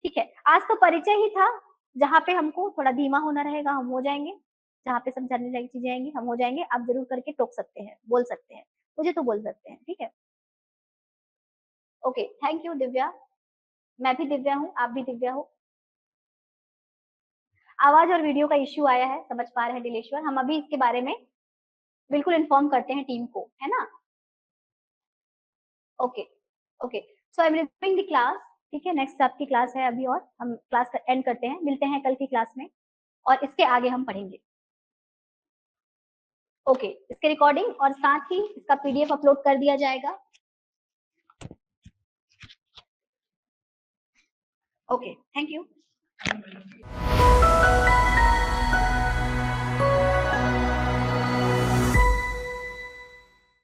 ठीक है, आज तो परिचय ही था, जहाँ पे हमको थोड़ा धीमा होना रहेगा हम हो जाएंगे, जहाँ पे समझाने लायक चीजें आएंगी हम हो जाएंगे, आप जरूर करके टोक सकते हैं, बोल सकते हैं, मुझे तो बोल सकते हैं। ठीक है, ओके, थैंक यू दिव्या, मैं भी दिव्या हूँ, आप भी दिव्या हो। आवाज और वीडियो का इश्यू आया है, समझ पा रहे हैं दिलेश्वर, हम अभी इसके बारे में बिल्कुल इन्फॉर्म करते हैं टीम को, है ना? Okay, okay, so I am reviewing the class. ठीक है, नेक्स्ट आपकी क्लास है अभी, और हम क्लास एंड करते हैं, मिलते हैं कल की क्लास में, और इसके आगे हम पढ़ेंगे। ओके, इसके रिकॉर्डिंग और साथ ही इसका पीडीएफ अपलोड कर दिया जाएगा। Okay, thank you.